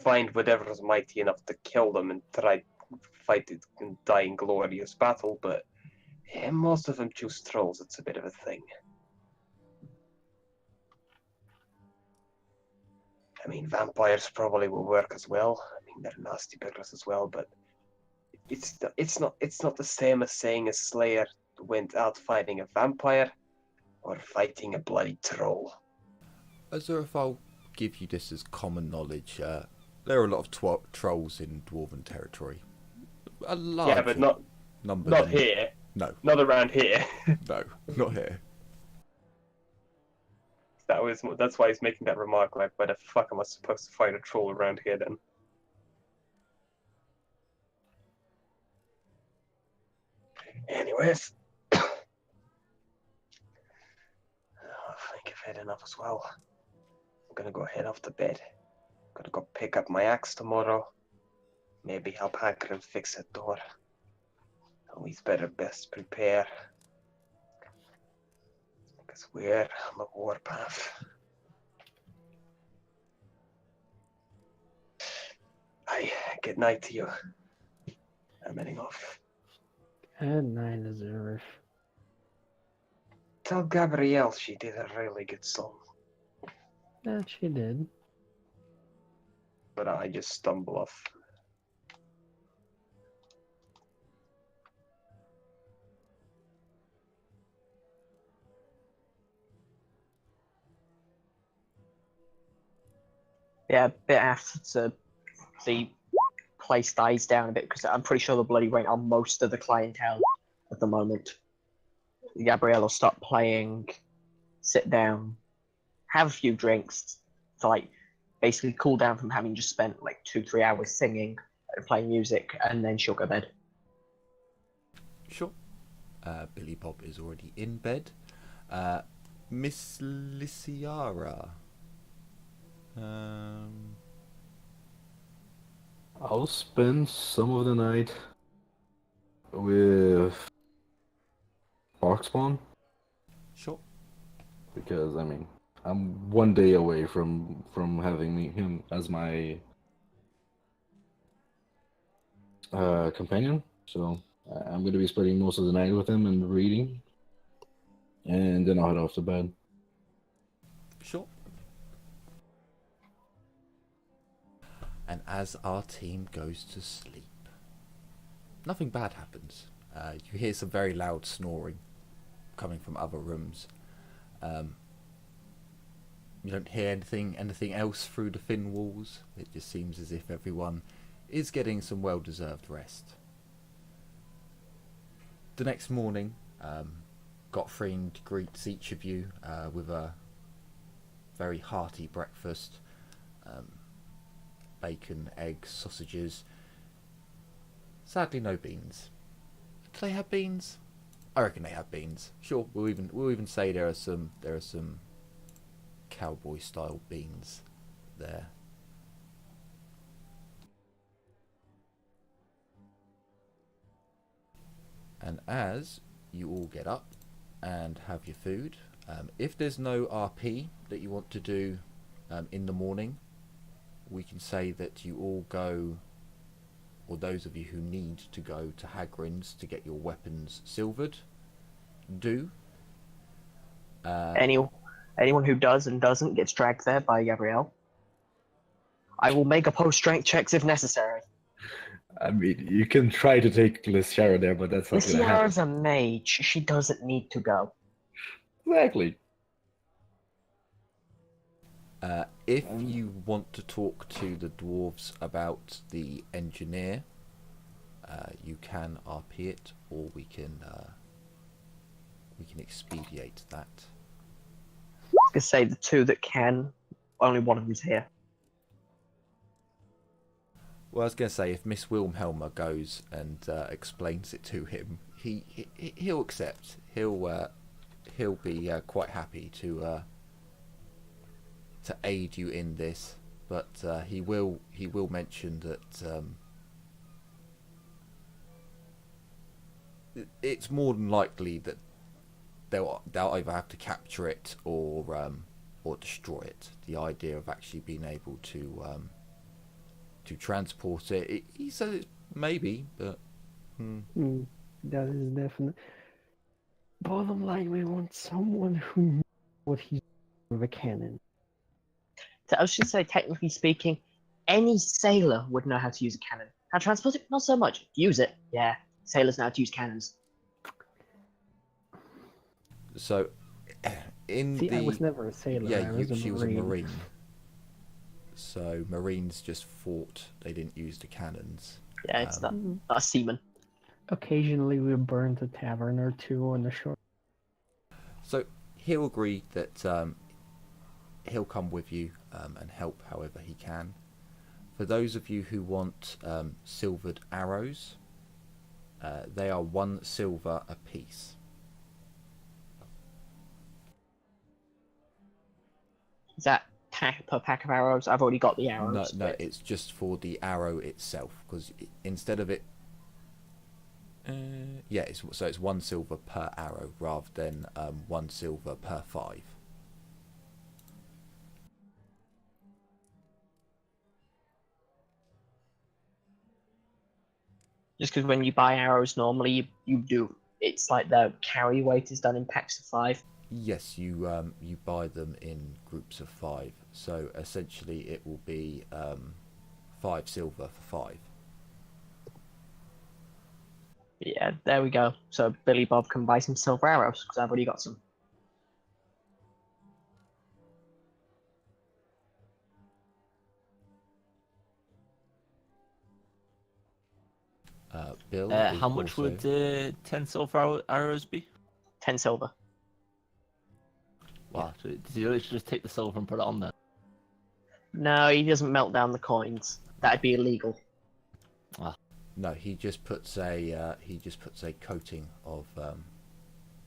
S6: find whatever's mighty enough to kill them and try to fight it and die in glorious battle, but yeah, most of them choose trolls. It's a bit of a thing. I mean, vampires probably will work as well. I mean, they're nasty buggers as well, but it's not the same as saying a Slayer went out fighting a vampire or fighting a bloody troll.
S2: Azurif, I'll give you this as common knowledge. There are a lot of trolls in Dwarven territory. A large
S6: Yeah, but not
S2: number.
S6: here.
S2: No.
S6: Not around here.
S2: No, not here.
S6: That's why he's making that remark. Like, why the fuck am I supposed to fight a troll around here then? Anyways, I think I've had enough as well. I'm gonna go head off to bed. Gonna go pick up my axe tomorrow. Maybe help Hagrid fix a door. Always better best prepare. Because we're on the warpath. Aye, good night to you. I'm heading off.
S1: Good night, Azurif.
S6: Tell Gabrielle she did a really good song.
S1: That she did.
S6: But I just stumble off.
S4: Yeah, a bit after to see place dies down a bit because I'm pretty sure the bloody rain on most of the clientele at the moment. Gabrielle will stop playing, sit down, have a few drinks to like basically cool down from having just spent like 2-3 hours singing and playing music, and then she'll go to bed.
S2: Sure. Billy Bob is already in bed. Miss Lyciara.
S3: I'll spend some of the night with Parkspawn
S2: Sure.
S3: because I mean I'm one day away from having him as my companion, so I'm gonna be spending most of the night with him and reading, and then I'll head off to bed.
S2: Sure. And as our team goes to sleep, nothing bad happens. You hear some very loud snoring coming from other rooms. You don't hear anything else through the thin walls. It just seems as if everyone is getting some well-deserved rest. The next morning, Gottfried greets each of you with a very hearty breakfast. Bacon, eggs, sausages. Sadly, no beans. Do they have beans? I reckon they have beans. Sure, we'll even say there are some cowboy style beans there. And as you all get up and have your food, if there's no RP that you want to do in the morning, we can say that you all go, or those of you who need to go to Hagrin's to get your weapons silvered, do.
S4: Anyone who does and doesn't gets dragged there by Gabrielle. I will make opposed strength checks if necessary.
S3: I mean, you can try to take Lyciara there, but that's not gonna happen.
S4: Lyciara's a mage. She doesn't need to go.
S3: Exactly.
S2: If you want to talk to the dwarves about the engineer, you can RP it, or we can expedite that.
S4: I was gonna say the two that can, only one of them's here.
S2: Well, I was going to say, if Miss Wilhelma goes and explains it to him, he'll accept. He'll be quite happy to aid you in this, but he will mention that it's more than likely that they'll either have to capture it or destroy it. The idea of actually being able to transport it, he says it's maybe, but
S1: that is definite. Bottom line, we want someone who knows what he's doing with a cannon.
S4: So I was just say, technically speaking, any sailor would know how to use a cannon. How to transport it? Not so much. Use it? Yeah. Sailors know how to use cannons.
S2: so
S1: I was never a sailor.
S2: She was a marine. So Marines just fought. They didn't use the cannons.
S4: Yeah, it's not a seaman.
S1: Occasionally we burned a tavern or two on the shore.
S2: So he'll agree that he'll come with you and help however he can. For those of you who want silvered arrows, they are 1 silver apiece.
S4: Is that per pack of arrows? I've already got the arrows.
S2: No, it's just for the arrow itself, because instead of it, it's 1 silver per arrow rather than 1 silver per 5.
S4: Just because when you buy arrows, normally you do. It's like the carry weight is done in packs of 5.
S2: Yes, you buy them in groups of 5. So essentially, it will be 5 silver for 5.
S4: Yeah, there we go. So Billy Bob can buy some silver arrows because I've already got some.
S2: Bill.
S5: How
S2: is
S5: much
S2: also...
S5: would 10 silver arrows be?
S4: 10 silver.
S5: Wow, so did you literally just take the silver and put it on there?
S4: No, he doesn't melt down the coins. That'd be illegal.
S2: No, he just puts a coating of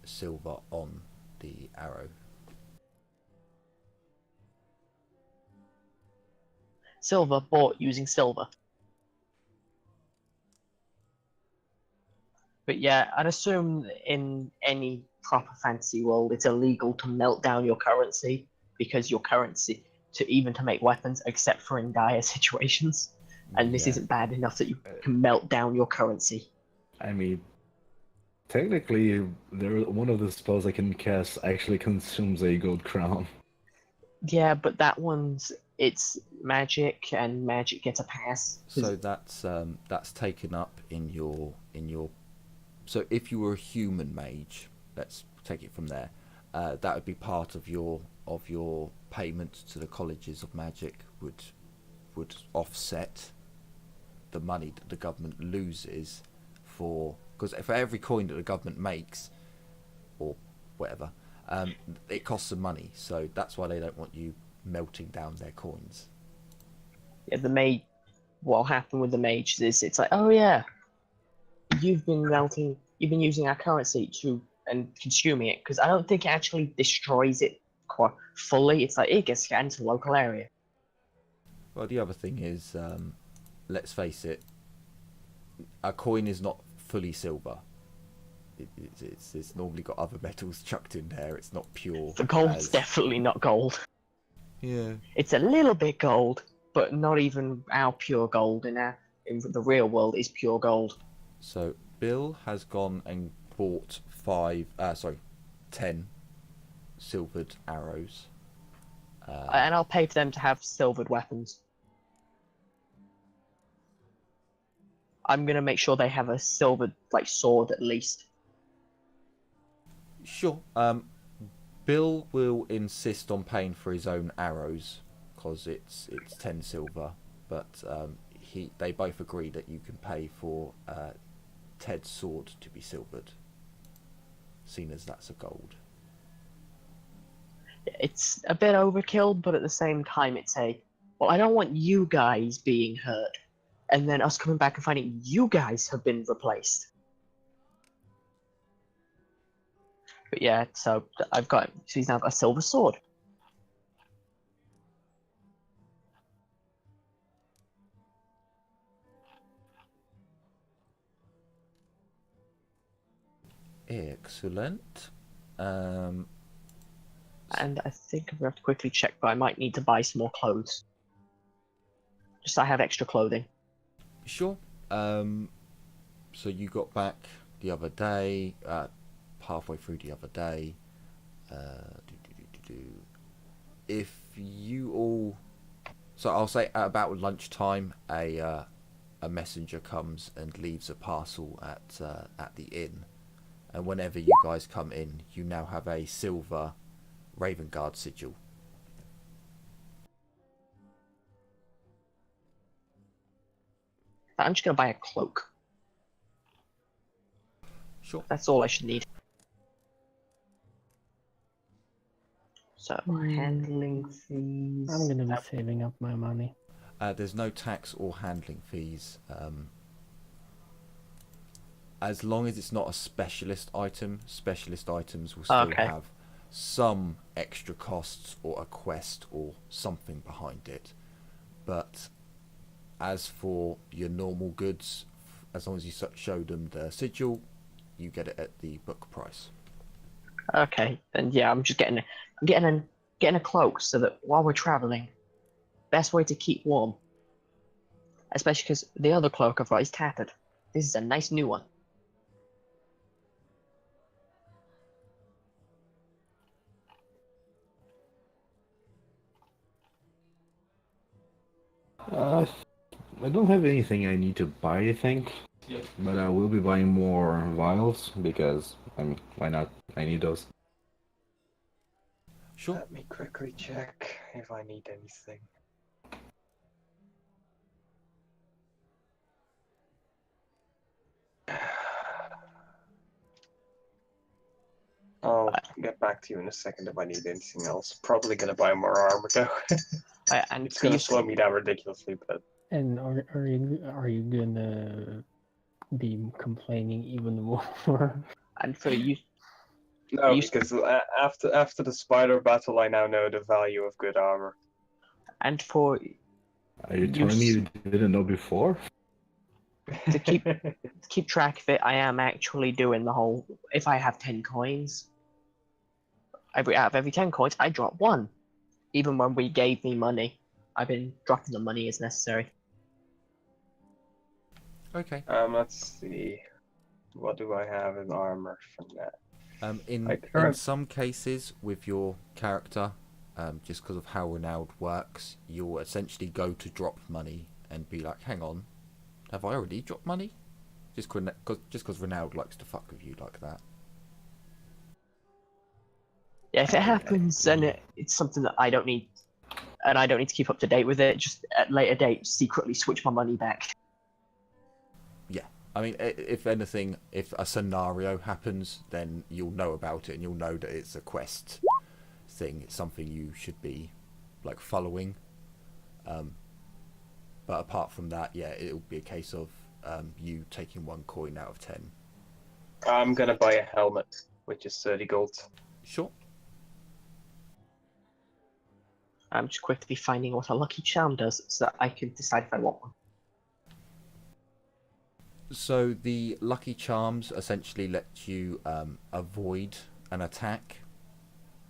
S2: silver on the arrow.
S4: Silver bought using silver. But yeah, I'd assume in any proper fantasy world, it's illegal to melt down your currency because your currency to make weapons, except for in dire situations. And this
S2: Yeah.
S4: isn't bad enough that you can melt down your currency.
S3: I mean, technically, one of the spells I can cast actually consumes a gold crown.
S4: Yeah, but that one's it's magic, and magic gets a pass.
S2: So that's taken up in your. So if you were a human mage, let's take it from there. That would be part of your payment to the colleges of magic would offset the money that the government loses because for every coin that the government makes or whatever, it costs them money. So that's why they don't want you melting down their coins.
S4: Yeah, what happened with the mages is it's like, oh yeah, you've been using our currency and consuming it, because I don't think it actually destroys it quite fully. It's like it gets scanned to the local area.
S2: Well, the other thing is, let's face it, a coin is not fully silver. It's normally got other metals chucked in there. It's not pure.
S4: The gold's definitely not gold.
S2: Yeah.
S4: It's a little bit gold, but not even our pure gold. In the real world is pure gold.
S2: So Bill has gone and bought 10 silvered arrows.
S4: And I'll pay for them to have silvered weapons. I'm gonna make sure they have a silvered sword at least.
S2: Sure. Bill will insist on paying for his own arrows because it's 10 silver, but they both agree that you can pay for Ted's sword to be silvered, seen as that's a gold.
S4: It's a bit overkill, but at the same time, I don't want you guys being hurt, and then us coming back and finding you guys have been replaced. But yeah, so he's now got a silver sword.
S2: Excellent.
S4: And I think I'm gonna have to quickly check, but I might need to buy some more clothes. Just so I have extra clothing.
S2: Sure. So you got back the other day, halfway through the other day. If you all, so I'll say at about lunchtime, a messenger comes and leaves a parcel at the inn, and whenever you guys come in, you now have a silver Raven Guard sigil.
S4: I'm just gonna buy a cloak.
S2: Sure.
S4: That's all I should need. So handling fees.
S1: I'm gonna be saving up my money.
S2: There's no tax or handling fees. As long as it's not a specialist item, specialist items will still have some extra costs or a quest or something behind it. But as for your normal goods, as long as you show them the sigil, you get it at the book price.
S4: Okay, then yeah, I'm getting a cloak so that while we're traveling, best way to keep warm. Especially because the other cloak I've got is tattered. This is a nice new one.
S3: I don't have anything I need to buy, I think. But I will be buying more vials because, why not? I need those.
S2: Sure.
S6: Let me quickly check if I need anything. I'll get back to you in a second if I need anything else. Probably gonna buy more armor though.
S4: And
S6: It's
S4: for
S6: gonna
S4: you,
S6: slow me down ridiculously, but
S1: And are you gonna be complaining even more?
S4: and for you,
S6: no,
S4: you-
S6: because after the spider battle, I now know the value of good armor.
S4: and for
S3: Are you telling me you didn't know before?
S4: to keep track of it, I am actually doing the whole. If I have 10 coins, out of every 10 coins, I drop one. Even when we gave me money, I've been dropping the money as necessary.
S2: Okay.
S6: Let's see. What do I have in armor from that?
S2: In
S6: current-
S2: some cases with your character, just because of how Renowned works, you'll essentially go to drop money and be like, "Hang on, have I already dropped money?" Just because Renowned likes to fuck with you like that.
S4: Yeah, if it happens, then it's something that I don't need, and I don't need to keep up to date with it. Just at later date, secretly switch my money back.
S2: Yeah, I mean, if anything, if a scenario happens, then you'll know about it and you'll know that it's a quest thing. It's something you should be like following. But apart from that, yeah, it'll be a case of you taking 1 coin out of 10.
S6: I'm gonna buy a helmet, which is 30 gold.
S2: Sure.
S4: I'm just quickly finding what a lucky charm does, so that I can decide if I want one.
S2: So the lucky charms essentially let you avoid an attack.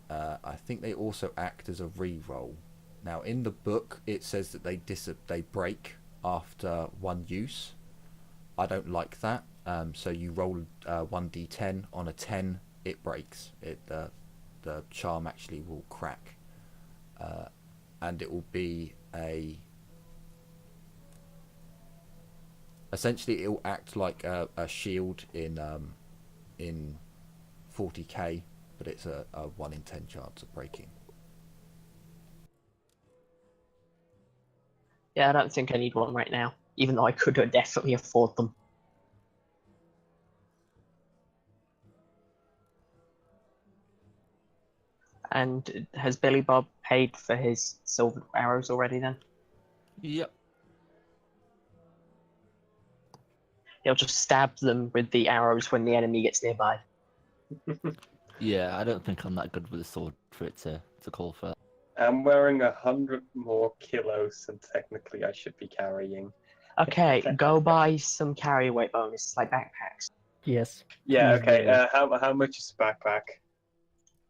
S2: I think they also act as a re-roll. Now in the book it says that they break after 1 use. I don't like that. So you roll 1d10. On a 10 it breaks. The charm actually will crack. And it will be essentially it will act like a shield in 40k, but it's a 1 in 10 chance of breaking.
S4: Yeah, I don't think I need one right now, even though I could definitely afford them. And has Billy Bob paid for his silver arrows already then?
S5: Yep.
S4: He'll just stab them with the arrows when the enemy gets nearby.
S5: Yeah, I don't think I'm that good with a sword for it to call for that.
S6: I'm wearing 100 more kilos than technically I should be carrying.
S4: Okay, go buy some carry weight bonuses like backpacks.
S1: Yes.
S6: Yeah,
S1: please
S6: okay.
S1: do.
S6: How much is the backpack?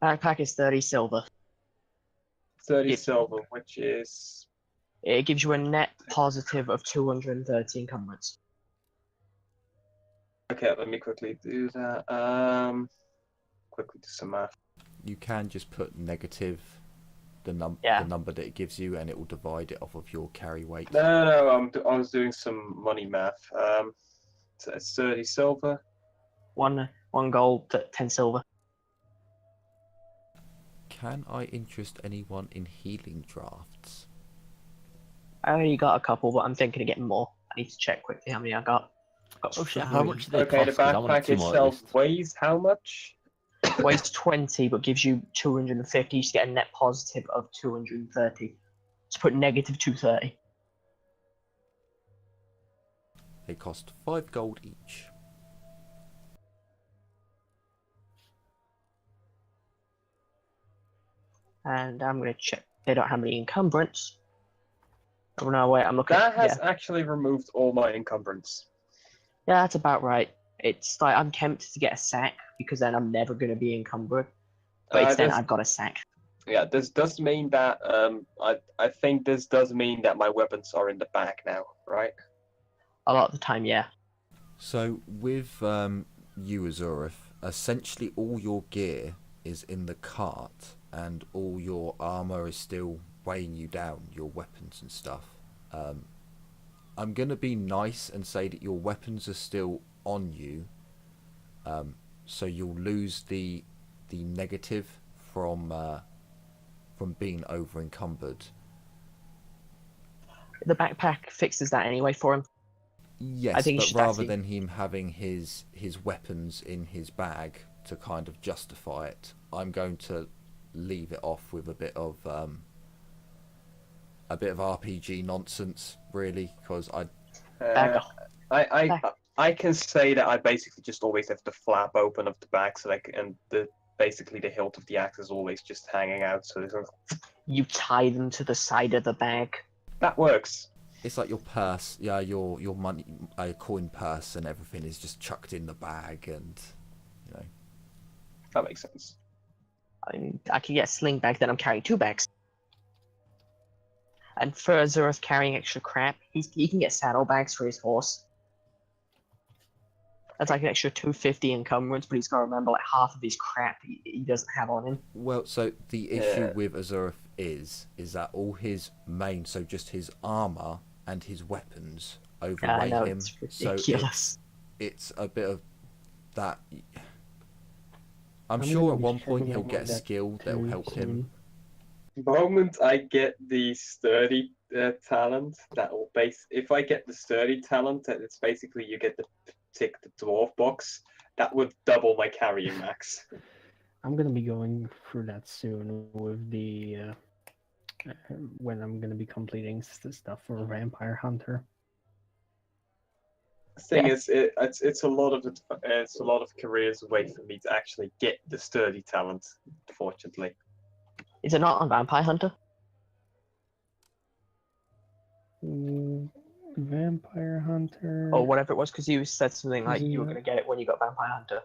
S4: Backpack is 30 silver.
S6: 30
S4: Yep.
S6: silver, which is...
S4: It gives you a net positive of 230 encumbrance.
S6: Okay, let me quickly do that. Quickly do some math.
S2: You can just put negative the
S4: Yeah.
S2: number that it gives you, and it will divide it off of your carry weight.
S6: No, I was doing some money math. So it's 30 silver.
S4: One gold, 10 silver.
S2: Can I interest anyone in healing drafts?
S4: I already got a couple, but I'm thinking of getting more. I need to check quickly how many I got.
S5: Oh shit, how
S4: 3.
S5: much do they
S6: Okay, the
S5: cost? 'Cause I want
S6: backpack
S5: 2 more at
S6: itself
S5: least.
S6: weighs how much?
S4: Weighs 20, but gives you 250. You just get a net positive of 230. Let's put negative 230.
S2: They cost 5 gold each.
S4: And I'm going to check. They don't have any encumbrance. Oh no, wait, I'm looking.
S6: That has
S4: Yeah.
S6: actually removed all my encumbrance.
S4: Yeah, that's about right. It's like I'm tempted to get a sack because then I'm never going to be encumbered. But instead,
S6: this-
S4: I've got a sack.
S6: Yeah, this does mean that I think this does mean that my weapons are in the back now, right?
S4: A lot of the time, yeah.
S2: So with you, Azurith, essentially all your gear is in the cart, and all your armor is still weighing you down, your weapons and stuff. I'm gonna be nice and say that your weapons are still on you, so you'll lose the negative from being over encumbered.
S4: The backpack fixes that anyway for him.
S2: Yes,
S4: I think
S2: but
S4: it's
S2: rather
S4: actually-
S2: than him having his weapons in his bag, to kind of justify it, I'm going to leave it off with a bit of RPG nonsense, really, because
S4: Back off.
S6: I can say that I basically just always have the flap open of the bag, so basically the hilt of the axe is always just hanging out. So
S4: You tie them to the side of the bag.
S6: that works.
S2: it's like your purse, yeah, your money, coin purse, and everything is just chucked in the bag, and you know.
S6: That makes sense.
S4: I mean, I can get a sling bag, then I'm carrying 2 bags. And for Azura's carrying extra crap, he can get saddlebags for his horse. That's like an extra 250 encumbrance, but he's got to remember like half of his crap he doesn't have on him.
S2: Well, so the issue with Azura is that all his main, so just his armor and his weapons overweigh
S4: I know,
S2: him.
S4: it's ridiculous.
S2: So it's a bit of that. I'm sure at one point he'll get a skill that will help him.
S6: The moment I get the sturdy talent, that will if I get the sturdy talent, it's basically you get to tick the dwarf box. That would double my carrying max.
S1: I'm gonna be going through that soon with the when I'm gonna be completing stuff for Vampire Hunter.
S6: The thing is, it's a lot of careers away for me to actually get the sturdy talent. Fortunately.
S4: Is it not on Vampire Hunter?
S1: Vampire Hunter.
S4: Or whatever it was, because you said something like you were going to get it when you got Vampire Hunter.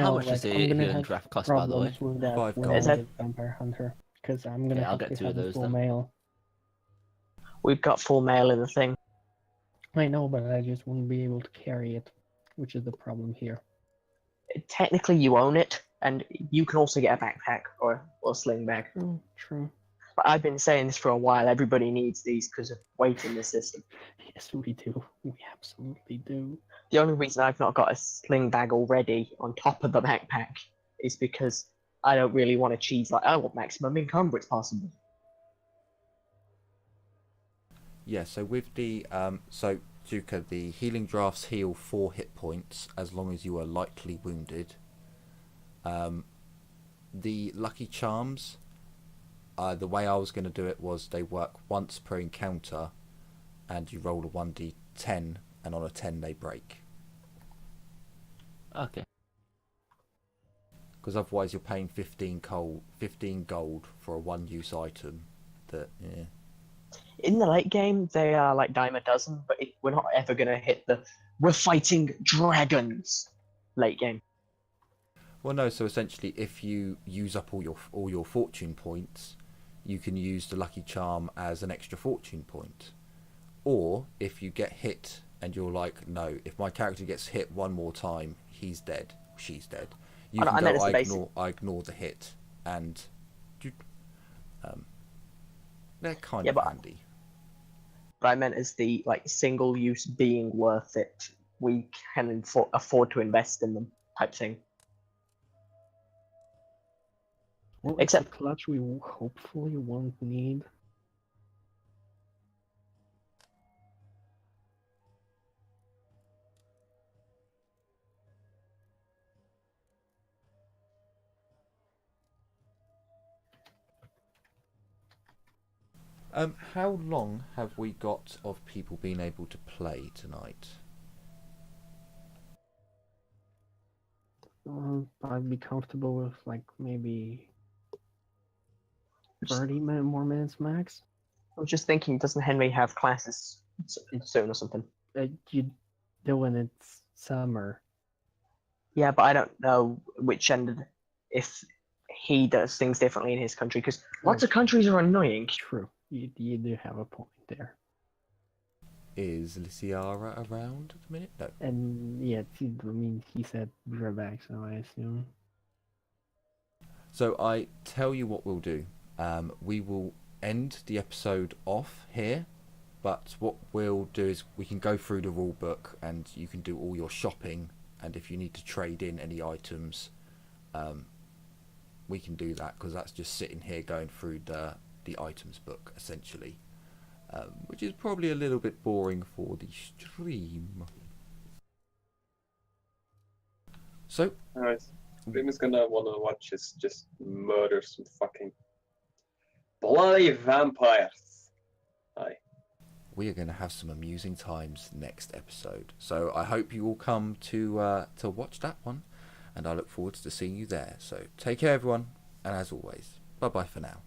S5: How much does the healing draft cost, by the way?
S1: With that
S2: 5
S1: when
S2: gold.
S1: I get Vampire Hunter, because I'm gonna
S5: Yeah, I'll
S1: have
S5: get
S1: to
S5: 2 of
S1: have
S5: those
S1: full
S5: then.
S1: mail.
S4: We've got full mail in the thing.
S1: I know, but I just won't be able to carry it, which is the problem here.
S4: Technically, you own it, and you can also get a backpack or sling bag.
S1: Oh, true.
S4: But I've been saying this for a while. Everybody needs these because of weight in the system.
S1: Yes, we do. We absolutely do.
S4: The only reason I've not got a sling bag already on top of the backpack is because I don't really want to cheese. Like, I want maximum encumbrance possible.
S2: Yeah, so with the so Zuka, the healing drafts heal 4 hit points as long as you are lightly wounded. The lucky charms, the way I was going to do it was they work once per encounter, and you roll a 1d10, and on a 10 they break.
S5: Okay.
S2: Because otherwise you're paying 15 gold for a one-use item. That yeah.
S4: In the late game, they are like dime a dozen, but we're not ever going to hit the "we're fighting dragons" late game.
S2: Well, no. So essentially, if you use up all your fortune points, you can use the lucky charm as an extra fortune point. Or if you get hit and you're like, no, if my character gets hit one more time, he's dead, she's dead. You can go, I ignore the hit, and they're kind of handy.
S4: But I meant as the like single use being worth it, we can afford to invest in them type thing.
S1: Well,
S4: Except
S1: it's a clutch we hopefully won't need.
S2: How long have we got of people being able to play tonight?
S1: I'd be comfortable with like maybe 30 more minutes max.
S4: I was just thinking, doesn't Henry have classes soon or something?
S1: You do when it's summer.
S4: Yeah, but I don't know which end, if he does things differently in his country, because lots of countries are annoying.
S1: True. You do have a point there.
S2: Is Lysiara around at the minute? No.
S1: And yeah, I mean, he said we're back, so I assume.
S2: So I tell you what we'll do. We will end the episode off here, but what we'll do is we can go through the rule book and you can do all your shopping, and if you need to trade in any items, we can do that, because that's just sitting here going through the items book essentially, which is probably a little bit boring for the stream. So,
S6: Alright. Remus gonna wanna watch us just murder some fucking bloody vampires. Aye.
S2: we are going to have some amusing times next episode. So I hope you all come to watch that one, and I look forward to seeing you there. So take care, everyone, and as always, bye bye for now.